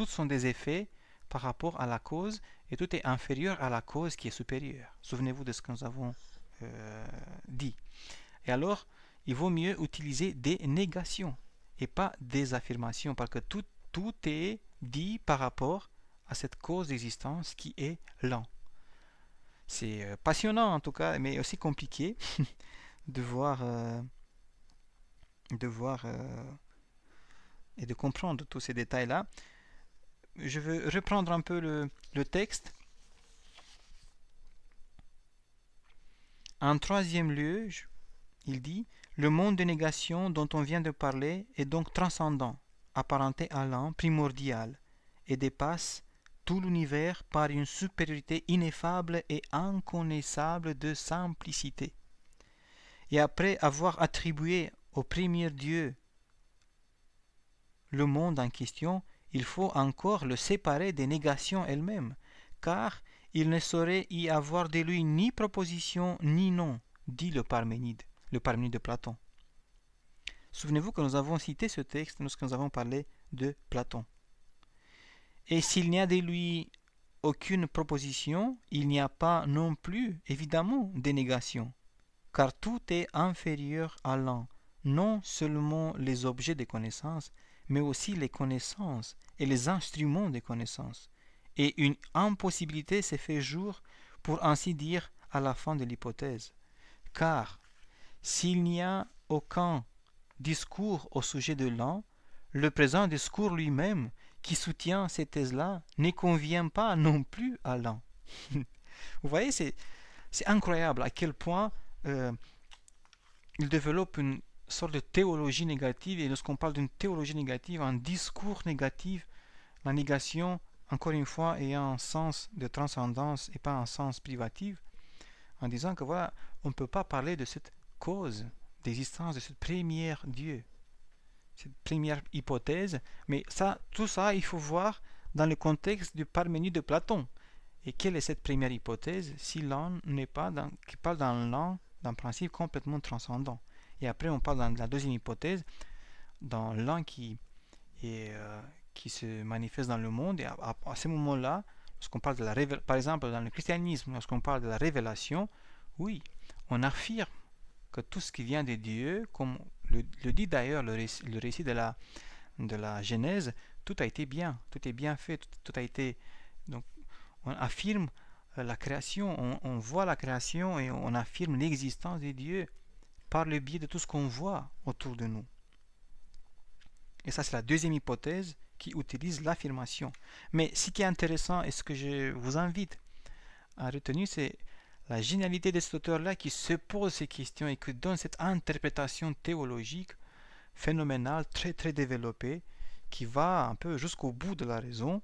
sont des effets par rapport à la cause, et tout est inférieur à la cause qui est supérieure. Souvenez-vous de ce que nous avons dit. Et alors, il vaut mieux utiliser des négations et pas des affirmations, parce que tout est dit par rapport à cette cause d'existence qui est l'un. C'est passionnant en tout cas, mais aussi compliqué de voir et de comprendre tous ces détails-là. Je veux reprendre un peu le texte. En troisième lieu, il dit « Le monde de négation dont on vient de parler est donc transcendant, apparenté à l'un, primordial, et dépasse tout l'univers par une supériorité ineffable et inconnaissable de simplicité. Et après avoir attribué au premier Dieu le monde en question, il faut encore le séparer des négations elles-mêmes, car il ne saurait y avoir de lui ni proposition ni nom, dit le Parménide de Platon. Souvenez-vous que nous avons cité ce texte lorsque nous avons parlé de Platon. Et s'il n'y a de lui aucune proposition, il n'y a pas non plus, évidemment, de négation, car tout est inférieur à l'un, non seulement les objets de connaissance, mais aussi les connaissances et les instruments de connaissance. Et une impossibilité s'est fait jour, pour ainsi dire, à la fin de l'hypothèse. Car s'il n'y a aucun discours au sujet de l'un, le présent discours lui-même, qui soutient ces thèses-là, ne convient pas non plus à l'un. Vous voyez, c'est incroyable à quel point il développe une sorte de théologie négative, et lorsqu'on parle d'une théologie négative, un discours négatif, la négation, encore une fois, ayant un sens de transcendance et pas un sens privatif, en disant que voilà, on ne peut pas parler de cette cause d'existence de ce premier Dieu, cette première hypothèse, mais tout ça, il faut voir dans le contexte du Parménide de Platon. Et quelle est cette première hypothèse si l'un n'est pas qui parle d'un principe complètement transcendant. Et après, on parle dans la deuxième hypothèse, dans l'un qui se manifeste dans le monde. Et à ce moment-là, lorsqu'on parle de la révélation, par exemple dans le christianisme, lorsqu'on parle de la révélation, oui, on affirme que tout ce qui vient de Dieu, comme le dit d'ailleurs le récit de la Genèse, tout a été bien, tout est bien fait, tout a été... Donc, on affirme la création, on voit la création et on affirme l'existence de Dieu par le biais de tout ce qu'on voit autour de nous. Et ça, c'est la deuxième hypothèse qui utilise l'affirmation. Mais ce qui est intéressant et ce que je vous invite à retenir, c'est la génialité de cet auteur-là qui se pose ces questions et qui donne cette interprétation théologique phénoménale, très très développée, qui va un peu jusqu'au bout de la raison.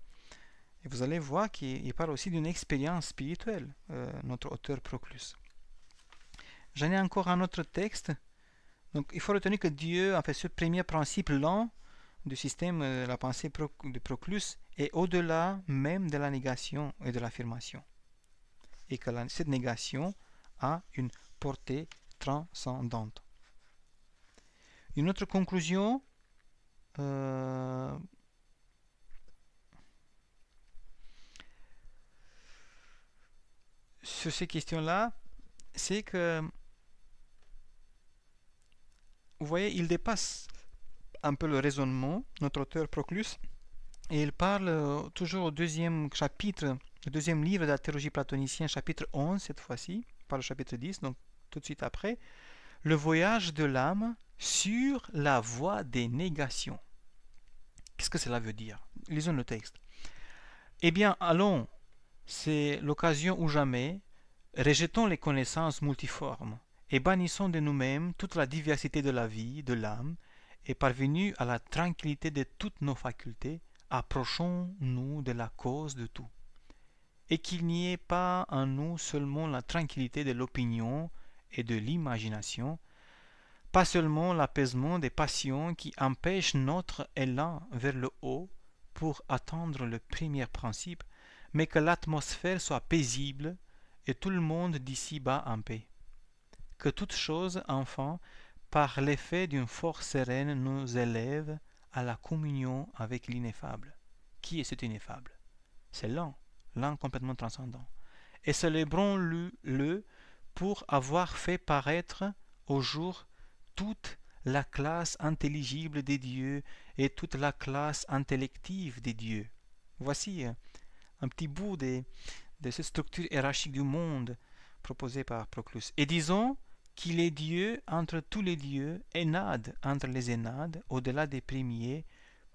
Et vous allez voir qu'il parle aussi d'une expérience spirituelle, notre auteur Proclus. J'en ai encore un autre texte. Donc il faut retenir que Dieu a fait ce premier principe lent du système de la pensée de Proclus est au-delà même de la négation et de l'affirmation. Et que cette négation a une portée transcendante. Une autre conclusion sur ces questions-là, c'est que, vous voyez, il dépasse un peu le raisonnement, notre auteur Proclus, et il parle toujours au deuxième chapitre, le deuxième livre de la théologie platonicienne, chapitre 11 cette fois-ci, par le chapitre 10, donc tout de suite après, le voyage de l'âme sur la voie des négations. Qu'est-ce que cela veut dire? Lisons le texte. Eh bien, allons, c'est l'occasion ou jamais, rejetons les connaissances multiformes et bannissons de nous-mêmes toute la diversité de la vie, de l'âme, et parvenus à la tranquillité de toutes nos facultés, approchons-nous de la cause de tout. Et qu'il n'y ait pas en nous seulement la tranquillité de l'opinion et de l'imagination, pas seulement l'apaisement des passions qui empêchent notre élan vers le haut pour atteindre le premier principe, mais que l'atmosphère soit paisible et tout le monde d'ici-bas en paix. Que toute chose, enfin, par l'effet d'une force sereine, nous élève à la communion avec l'ineffable. Qui est cet ineffable? C'est l'un complètement transcendant. Et célébrons-le pour avoir fait paraître au jour toute la classe intelligible des dieux et toute la classe intellective des dieux. Voici un petit bout de cette structure hiérarchique du monde proposée par Proclus. Et disons qu'il est Dieu entre tous les dieux, énade entre les énades, au-delà des premiers,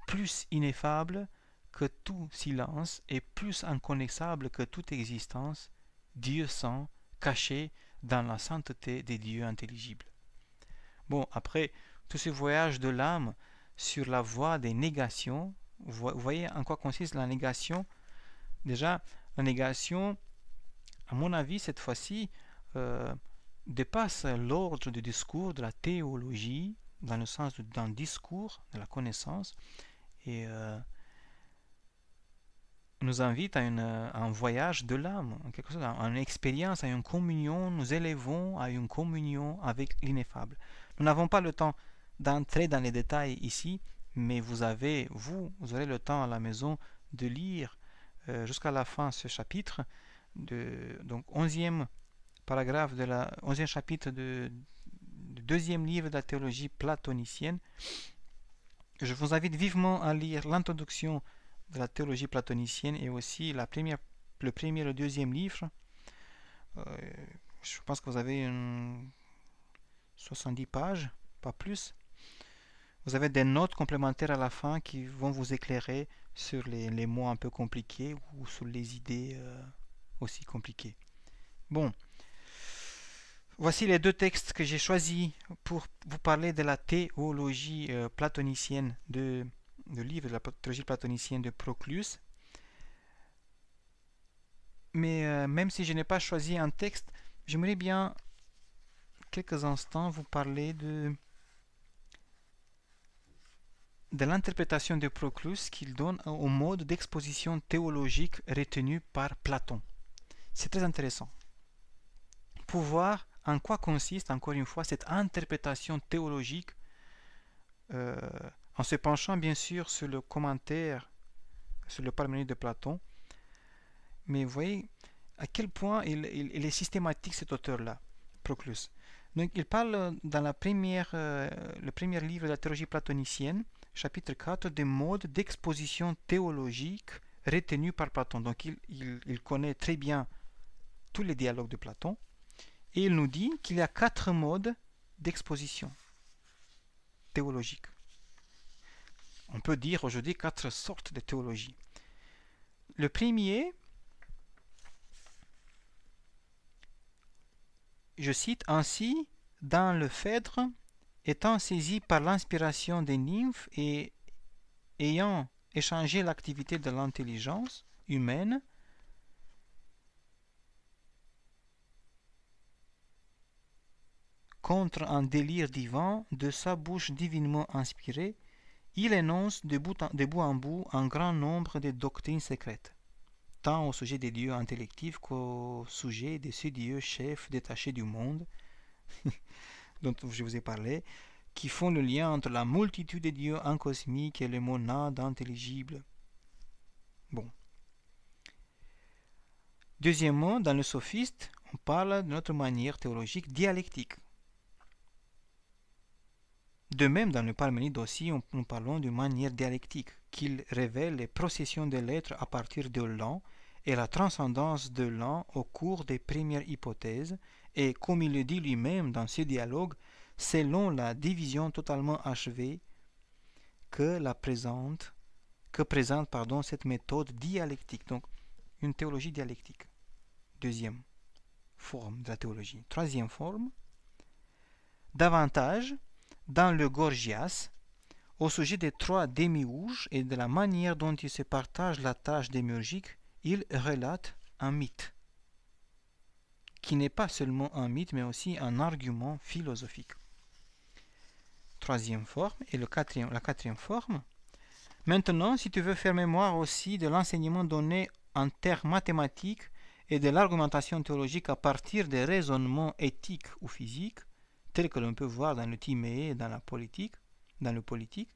plus ineffable que tout silence et plus inconnaissable que toute existence, Dieu saint, caché dans la sainteté des dieux intelligibles. Bon, après tout ce voyage de l'âme sur la voie des négations, vous voyez en quoi consiste la négation. Déjà, la négation, à mon avis, cette fois-ci, dépasse l'ordre du discours de la théologie, dans le sens d'un discours de la connaissance, et nous invite à un voyage de l'âme, en quelque sorte, à une expérience, à une communion. Nous élevons à une communion avec l'ineffable. Nous n'avons pas le temps d'entrer dans les détails ici, mais vous aurez le temps à la maison de lire jusqu'à la fin ce chapitre, donc 11e paragraphe de la 11e chapitre du deuxième livre de la théologie platonicienne. Je vous invite vivement à lire l'introduction de la théologie platonicienne et aussi le premier et le deuxième livre. Je pense que vous avez 70 pages, pas plus. Vous avez des notes complémentaires à la fin qui vont vous éclairer sur les mots un peu compliqués ou sur les idées aussi compliquées. Bon, voici les deux textes que j'ai choisis pour vous parler de la théologie platonicienne, le livre de la théologie platonicienne de Proclus. Mais même si je n'ai pas choisi un texte, j'aimerais bien quelques instants vous parler de l'interprétation de Proclus qu'il donne au mode d'exposition théologique retenu par Platon. C'est très intéressant pour voir en quoi consiste, encore une fois, cette interprétation théologique, en se penchant bien sûr sur le commentaire, sur le Parménide de Platon. Mais vous voyez à quel point il est systématique, cet auteur-là, Proclus. Donc il parle dans le premier livre de la théologie platonicienne, chapitre 4, des modes d'exposition théologique retenus par Platon. Donc il connaît très bien tous les dialogues de Platon, et il nous dit qu'il y a 4 modes d'exposition théologique. On peut dire aujourd'hui 4 sortes de théologie. Le premier, je cite, ainsi, dans le Phèdre, étant saisi par l'inspiration des nymphes et ayant échangé l'activité de l'intelligence humaine, contre un délire divin de sa bouche divinement inspirée, il énonce de bout en bout un grand nombre de doctrines secrètes, tant au sujet des dieux intellectifs qu'au sujet de ces dieux chefs détachés du monde, dont je vous ai parlé, qui font le lien entre la multitude des dieux incosmiques et les monades intelligibles. Bon. Deuxièmement, dans le sophiste, on parle de notre manière théologique dialectique. De même, dans le Parménide aussi, nous parlons d'une manière dialectique, qu'il révèle les processions de l'être à partir de l'un et la transcendance de l'un au cours des premières hypothèses, et comme il le dit lui-même dans ce dialogue, selon la division totalement achevée que présente cette méthode dialectique. Donc, une théologie dialectique. Deuxième forme de la théologie. Troisième forme, davantage dans le Gorgias, au sujet des 3 démiurges et de la manière dont ils se partagent la tâche démiurgique, il relate un mythe, qui n'est pas seulement un mythe, mais aussi un argument philosophique. Troisième forme, et la quatrième forme. Maintenant, si tu veux faire mémoire aussi de l'enseignement donné en termes mathématiques et de l'argumentation théologique à partir des raisonnements éthiques ou physiques, tels que l'on peut voir dans le Timéée et dans le politique,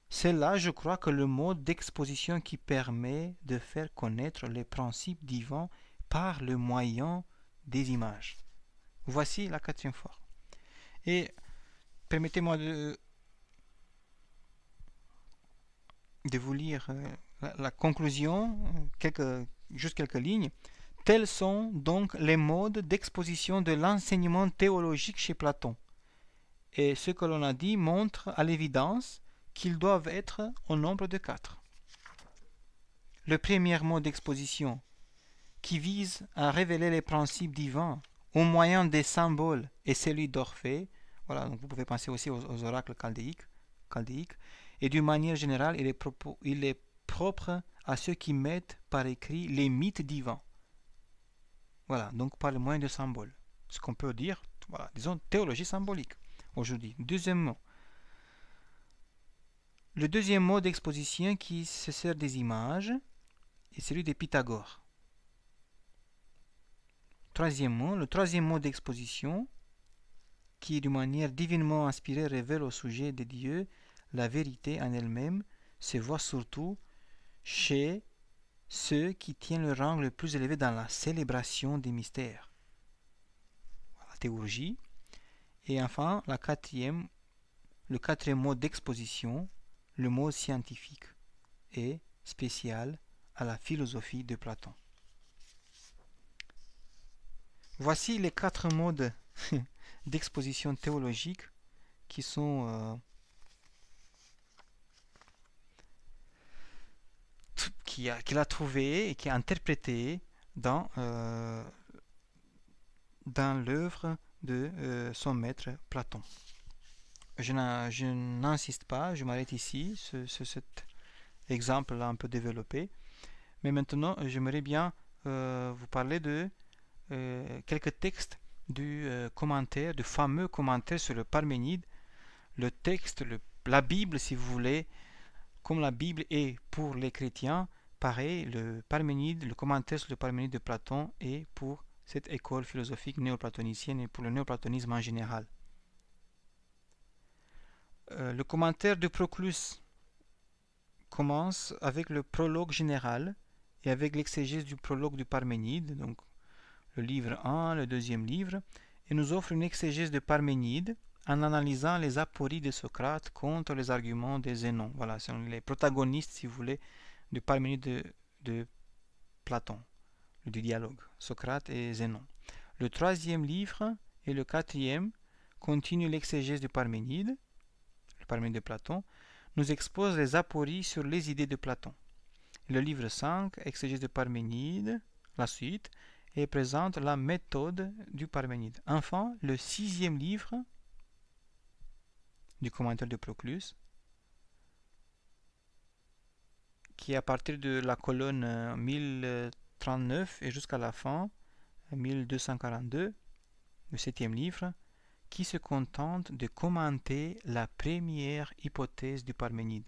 c'est là, je crois, que le mode d'exposition qui permet de faire connaître les principes divins par le moyen des images. Voici la quatrième forme. Et permettez-moi de vous lire la conclusion, juste quelques lignes. Tels sont donc les modes d'exposition de l'enseignement théologique chez Platon. Et ce que l'on a dit montre à l'évidence qu'ils doivent être au nombre de 4. Le premier mode d'exposition, qui vise à révéler les principes divins au moyen des symboles, est celui d'Orphée. Voilà, donc vous pouvez penser aussi aux oracles chaldéiques. Et d'une manière générale, il est propre à ceux qui mettent par écrit les mythes divins. Voilà, donc par le moyen de symboles. Ce qu'on peut dire, voilà, disons, théologie symbolique aujourd'hui. Deuxièmement, le deuxième mode d'exposition qui se sert des images est celui de Pythagore. Troisièmement, le troisième mode d'exposition qui, d'une manière divinement inspirée, révèle au sujet de Dieu la vérité en elle-même, se voit surtout chez ceux qui tiennent le rang le plus élevé dans la célébration des mystères. La théologie. Et enfin, le quatrième mode d'exposition, le mode scientifique, est spécial à la philosophie de Platon. Voici les 4 modes d'exposition théologique qui sont qu'il a trouvé et qui a interprété dans l'œuvre de son maître Platon. Je n'insiste pas, je m'arrête ici, cet exemple-là un peu développé. Mais maintenant, j'aimerais bien vous parler de quelques textes du commentaire, du fameux commentaire sur le Parménide, le texte, la Bible si vous voulez, comme la Bible est pour les chrétiens, pareil, le Parménide, le commentaire sur le Parménide de Platon est pour cette école philosophique néoplatonicienne et pour le néoplatonisme en général. Le commentaire de Proclus commence avec le prologue général et avec l'exégèse du prologue du Parménide, donc le livre 1, le deuxième livre, et nous offre une exégèse de Parménide en analysant les apories de Socrate contre les arguments de Zénon. Voilà, ce sont les protagonistes, si vous voulez, du Parménide de Platon, du dialogue, Socrate et Zénon. Le troisième livre et le quatrième continuent l'exégèse du Parménide, le Parménide de Platon, nous expose les apories sur les idées de Platon. Le livre 5, exégèse de Parménide, la suite, et présente la méthode du Parménide. Enfin, le sixième livre du commentaire de Proclus, qui est à partir de la colonne 1039 et jusqu'à la fin, 1242, le septième livre, qui se contente de commenter la première hypothèse du Parménide.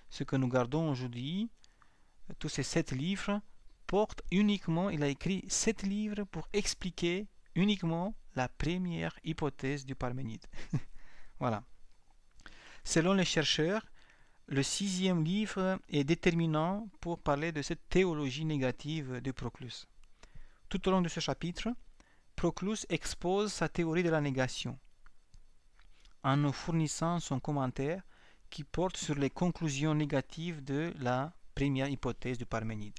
Ce que nous gardons aujourd'hui, tous ces 7 livres, portent uniquement, il a écrit 7 livres pour expliquer uniquement la première hypothèse du Parménide. Voilà. Selon les chercheurs, le sixième livre est déterminant pour parler de cette théologie négative de Proclus. Tout au long de ce chapitre, Proclus expose sa théorie de la négation en nous fournissant son commentaire qui porte sur les conclusions négatives de la première hypothèse du Parménide.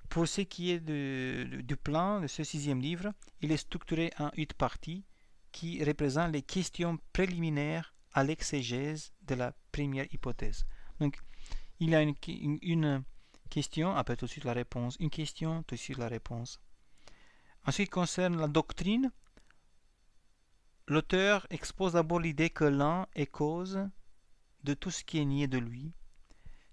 Pour ce qui est du plan de ce sixième livre, il est structuré en 8 parties qui représentent les questions préliminaires à l'exégèse de la première hypothèse. Donc, il y a une question, après tout de suite la réponse, une question, tout de suite la réponse. En ce qui concerne la doctrine, l'auteur expose d'abord l'idée que l'un est cause de tout ce qui est nié de lui.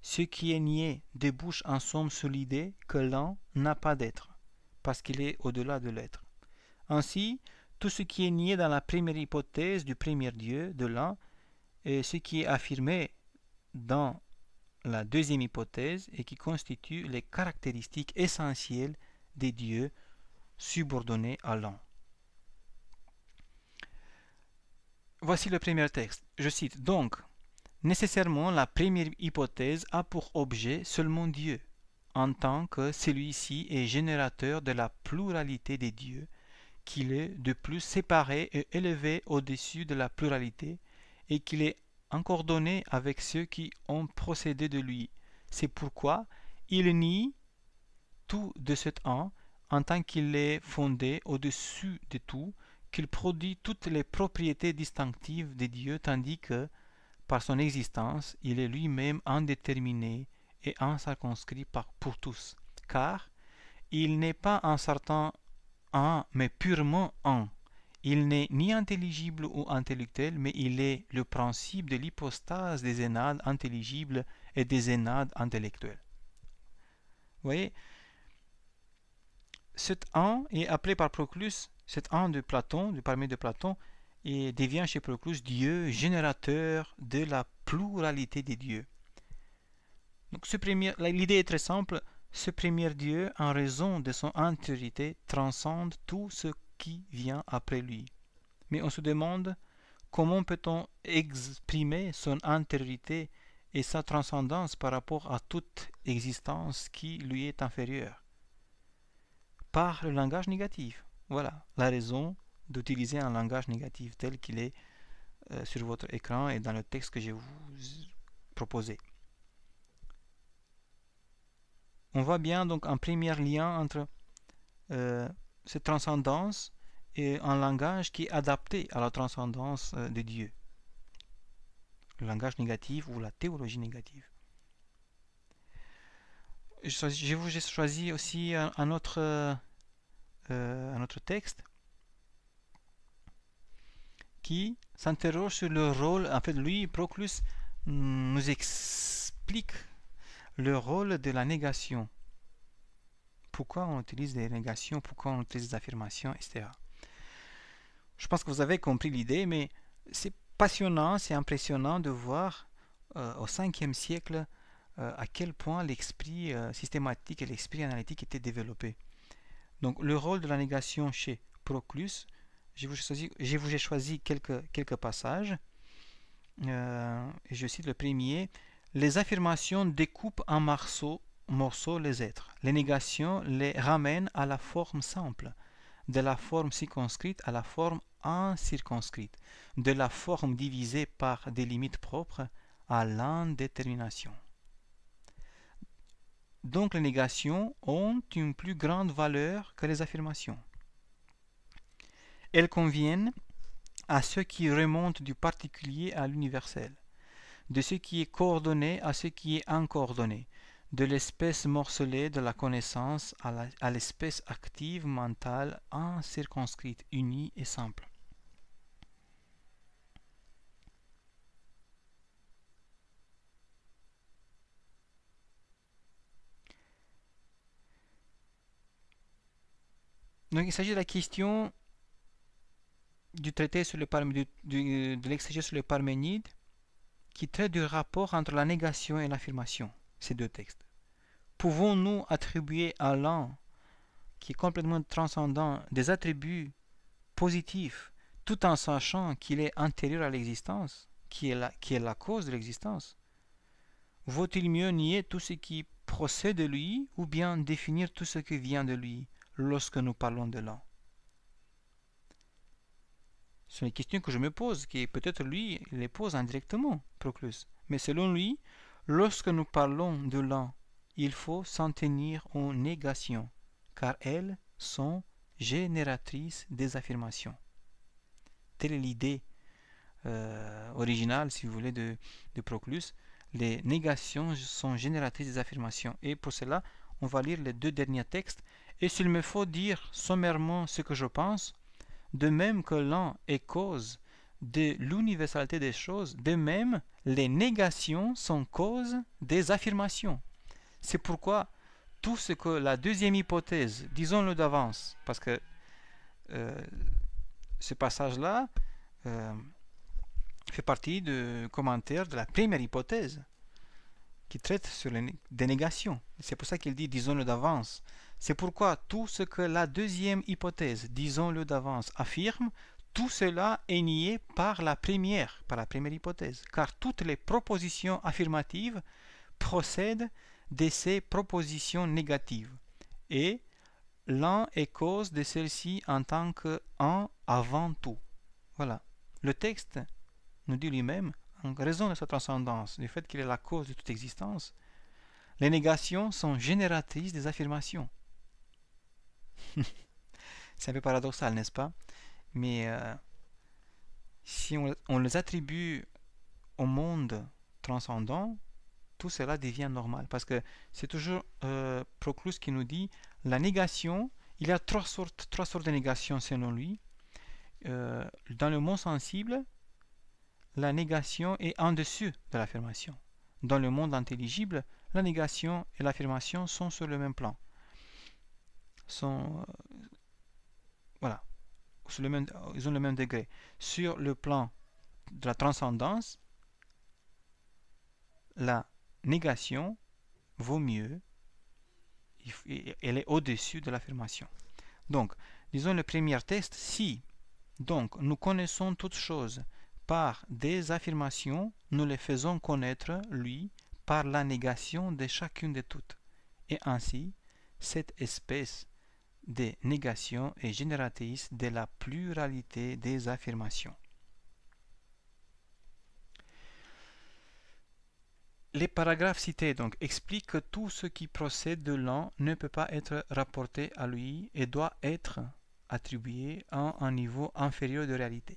Ce qui est nié débouche en somme sur l'idée que l'un n'a pas d'être, parce qu'il est au-delà de l'être. Ainsi, tout ce qui est nié dans la première hypothèse du premier Dieu de l'un, et ce qui est affirmé dans la deuxième hypothèse et qui constitue les caractéristiques essentielles des dieux subordonnés à l'un. Voici le premier texte. Je cite donc: nécessairement, la première hypothèse a pour objet seulement Dieu, en tant que celui-ci est générateur de la pluralité des dieux, qu'il est de plus séparé et élevé au-dessus de la pluralité, et qu'il est encore donné avec ceux qui ont procédé de lui. C'est pourquoi il nie tout de cet un, en tant qu'il est fondé au-dessus de tout, qu'il produit toutes les propriétés distinctives des dieux, tandis que, par son existence, il est lui-même indéterminé et incirconscrit pour tous, car il n'est pas un certain un, mais purement un. Il n'est ni intelligible ou intellectuel, mais il est le principe de l'hypostase des énades intelligibles et des énades intellectuelles. Vous voyez, cet un est appelé par Proclus, cet un de Platon, du parmi de Platon, et devient chez Proclus Dieu générateur de la pluralité des dieux. Donc l'idée est très simple. Ce premier Dieu, en raison de son entièreté, transcende tout ce qui vient après lui. Mais on se demande comment peut-on exprimer son entièreté et sa transcendance par rapport à toute existence qui lui est inférieure? Par le langage négatif. Voilà la raison d'utiliser un langage négatif tel qu'il est sur votre écran et dans le texte que je vous proposé. On voit bien donc un premier lien entre cette transcendance et un langage qui est adapté à la transcendance de Dieu. Le langage négatif ou la théologie négative. J'ai choisi aussi un autre texte qui s'interroge sur le rôle. En fait, lui, Proclus, nous explique le rôle de la négation. Pourquoi on utilise des négations, pourquoi on utilise des affirmations, etc. Je pense que vous avez compris l'idée, mais c'est passionnant, c'est impressionnant de voir au 5e siècle à quel point l'esprit systématique et l'esprit analytique étaient développés. Donc le rôle de la négation chez Proclus, je vous ai choisi quelques passages. Je cite le premier. Les affirmations découpent en morceaux les êtres. Les négations les ramènent à la forme simple, de la forme circonscrite à la forme incirconscrite, de la forme divisée par des limites propres à l'indétermination. Donc les négations ont une plus grande valeur que les affirmations. Elles conviennent à ce qui remonte du particulier à l'universel, de ce qui est coordonné à ce qui est incoordonné, de l'espèce morcelée de la connaissance à l'espèce active mentale incirconscrite, unie et simple. Donc il s'agit de la question du traité sur le de l'exégèse sur le Parménide qui traite du rapport entre la négation et l'affirmation, ces deux textes. Pouvons-nous attribuer à l'un qui est complètement transcendant des attributs positifs tout en sachant qu'il est antérieur à l'existence, qui est la cause de l'existence? Vaut-il mieux nier tout ce qui procède de lui ou bien définir tout ce qui vient de lui lorsque nous parlons de l'un? Ce sont les questions que je me pose, qui peut-être lui les pose indirectement, Proclus. Mais selon lui, lorsque nous parlons de l'un, il faut s'en tenir aux négations, car elles sont génératrices des affirmations. Telle est l'idée originale, si vous voulez, de Proclus. Les négations sont génératrices des affirmations. Et pour cela, on va lire les deux derniers textes. Et s'il me faut dire sommairement ce que je pense, de même que l'un est cause de l'universalité des choses, de même, les négations sont cause des affirmations. C'est pourquoi tout ce que la deuxième hypothèse, disons-le d'avance, parce que ce passage-là fait partie du commentaire de la première hypothèse, qui traite sur des négations. C'est pour ça qu'il dit disons-le d'avance. C'est pourquoi tout ce que la deuxième hypothèse, disons-le d'avance, affirme, tout cela est nié par la première hypothèse, car toutes les propositions affirmatives procèdent de ces propositions négatives, et l'un est cause de celle-ci en tant qu'un avant tout. Voilà. Le texte nous dit lui-même, en raison de sa transcendance, du fait qu'il est la cause de toute existence, les négations sont génératrices des affirmations. C'est un peu paradoxal, n'est-ce pas? Mais si on les attribue au monde transcendant, tout cela devient normal. Parce que c'est toujours Proclus qui nous dit la négation, il y a trois sortes de négations selon lui. Dans le monde sensible, la négation est en dessus de l'affirmation. Dans le monde intelligible, la négation et l'affirmation sont sur le même plan. Voilà. Ils ont le même degré. Sur le plan de la transcendance, la négation vaut mieux, elle est au-dessus de l'affirmation. Donc, disons le premier test, si donc nous connaissons toutes choses par des affirmations, nous les faisons connaître, lui, par la négation de chacune de toutes. Et ainsi, cette espèce de négation est génératrice de la pluralité des affirmations. Les paragraphes cités donc expliquent que tout ce qui procède de l'un ne peut pas être rapporté à lui et doit être attribué à un niveau inférieur de réalité.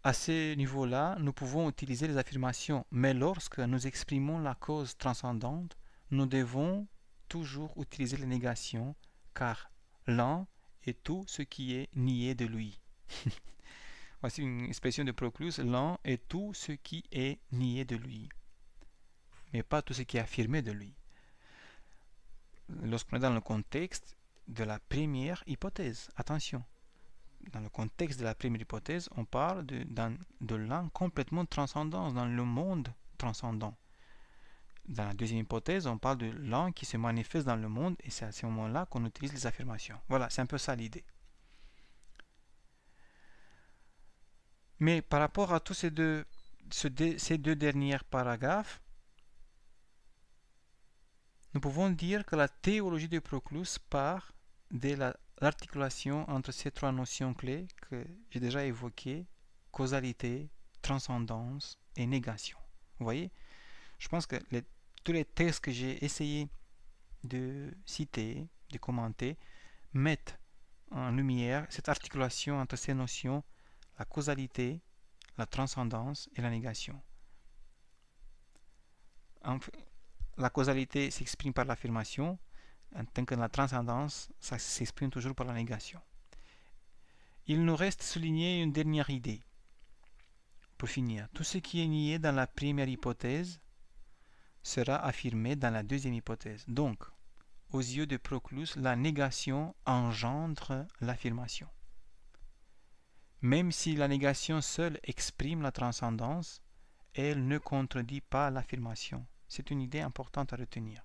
À ce niveau-là, nous pouvons utiliser les affirmations, mais lorsque nous exprimons la cause transcendante, nous devons toujours utiliser les négations, car l'un est tout ce qui est nié de lui. Voici une expression de Proclus, l'un est tout ce qui est nié de lui, mais pas tout ce qui est affirmé de lui. Lorsqu'on est dans le contexte de la première hypothèse, attention, dans le contexte de la première hypothèse, on parle de l'un complètement transcendant, dans le monde transcendant. Dans la deuxième hypothèse, on parle de l'un qui se manifeste dans le monde, et c'est à ce moment-là qu'on utilise les affirmations. Voilà, c'est un peu ça l'idée. Mais par rapport à tous ces deux derniers paragraphes, nous pouvons dire que la théologie de Proclus part de l'articulation entre ces trois notions clés que j'ai déjà évoquées, causalité, transcendance et négation. Vous voyez, je pense que tous les textes que j'ai essayé de citer, de commenter, mettent en lumière cette articulation entre ces notions, la causalité, la transcendance et la négation. La causalité s'exprime par l'affirmation, tant que la transcendance, ça s'exprime toujours par la négation. Il nous reste souligner une dernière idée. Pour finir, tout ce qui est nié dans la première hypothèse sera affirmé dans la deuxième hypothèse. Donc, aux yeux de Proclus, la négation engendre l'affirmation. Même si la négation seule exprime la transcendance, elle ne contredit pas l'affirmation. C'est une idée importante à retenir.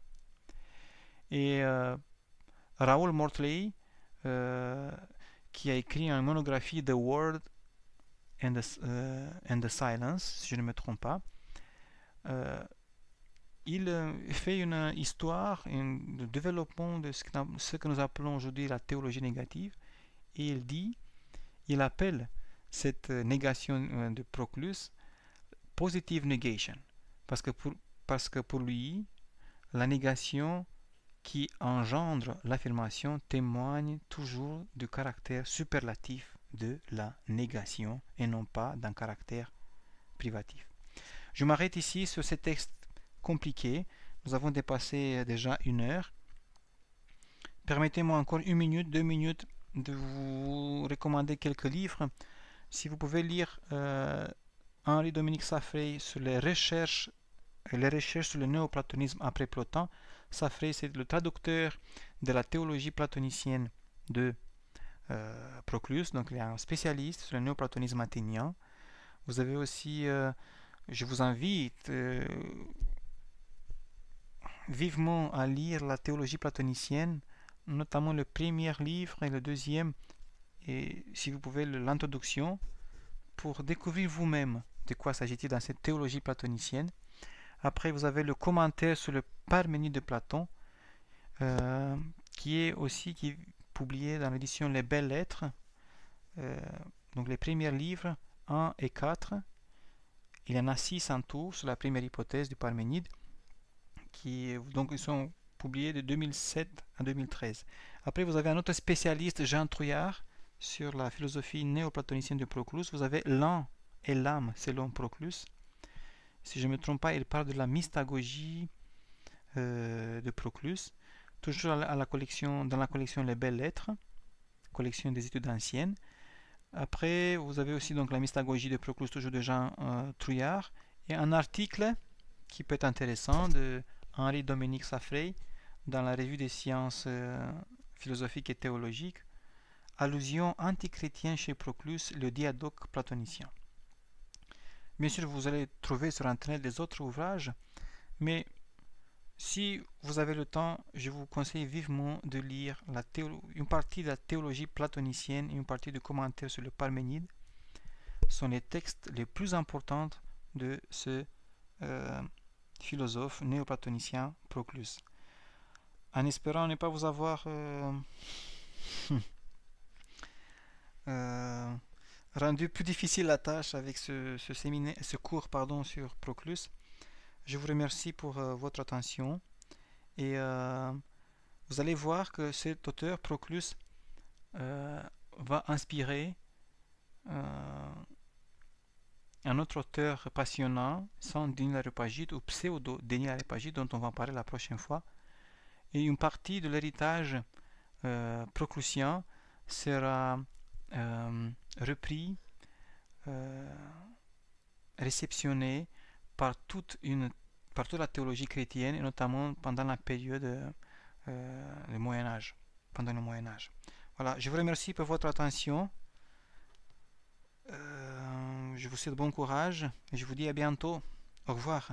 Et Raoul Mortley, qui a écrit une monographie The Word and the Silence, si je ne me trompe pas, il fait une histoire, de développement de ce que nous appelons aujourd'hui la théologie négative, et il appelle cette négation de Proclus positive negation, parce que pour lui, la négation qui engendre l'affirmation témoigne toujours du caractère superlatif de la négation et non pas d'un caractère privatif. Je m'arrête ici sur ces textes compliqués. Nous avons dépassé déjà 1 heure. Permettez-moi encore 1 minute, 2 minutes de vous recommander quelques livres. Si vous pouvez lire Henri-Dominique Saffray sur les recherches sur le néoplatonisme après Plotin. Saffray, c'est le traducteur de la théologie platonicienne de Proclus, donc il est un spécialiste sur le néoplatonisme athénien. Vous avez aussi je vous invite vivement à lire la théologie platonicienne, notamment le premier livre et le deuxième, et si vous pouvez l'introduction, pour découvrir vous-même de quoi s'agit-il dans cette théologie platonicienne. Après, vous avez le commentaire sur le Parménide de Platon, qui est publié dans l'édition Les Belles Lettres, donc les premiers livres 1 et 4. Il y en a 6 en tout sur la première hypothèse du Parménide, donc ils sont publiés de 2007 à 2013. Après, vous avez un autre spécialiste, Jean Trouillard, sur la philosophie néoplatonicienne de Proclus. Vous avez l'an et l'âme selon Proclus. Si je ne me trompe pas, il parle de la mystagogie de Proclus, toujours dans la collection Les Belles Lettres, collection des études anciennes. Après, vous avez aussi donc la mystagogie de Proclus, toujours de Jean Trouillard, et un article qui peut être intéressant de Henri-Dominique Saffrey dans la revue des sciences philosophiques et théologiques, allusion antichrétienne chez Proclus, le diadoque platonicien. Bien sûr, vous allez trouver sur Internet des autres ouvrages, mais si vous avez le temps, je vous conseille vivement de lire une partie de la théologie platonicienne et une partie de commentaires sur le Parménide. Ce sont les textes les plus importants de ce philosophe néoplatonicien Proclus. En espérant ne pas vous avoir rendu plus difficile la tâche avec ce cours sur Proclus, je vous remercie pour votre attention et vous allez voir que cet auteur Proclus va inspirer un autre auteur passionnant, sans Denis l'Aréopagite ou pseudo Denis l'Aréopagite, dont on va parler la prochaine fois. Et une partie de l'héritage proclusien sera repris, réceptionné par toute la théologie chrétienne, et notamment pendant la période du Moyen-Âge. Pendant le Moyen-Âge. Voilà, je vous remercie pour votre attention. Je vous souhaite bon courage et je vous dis à bientôt. Au revoir.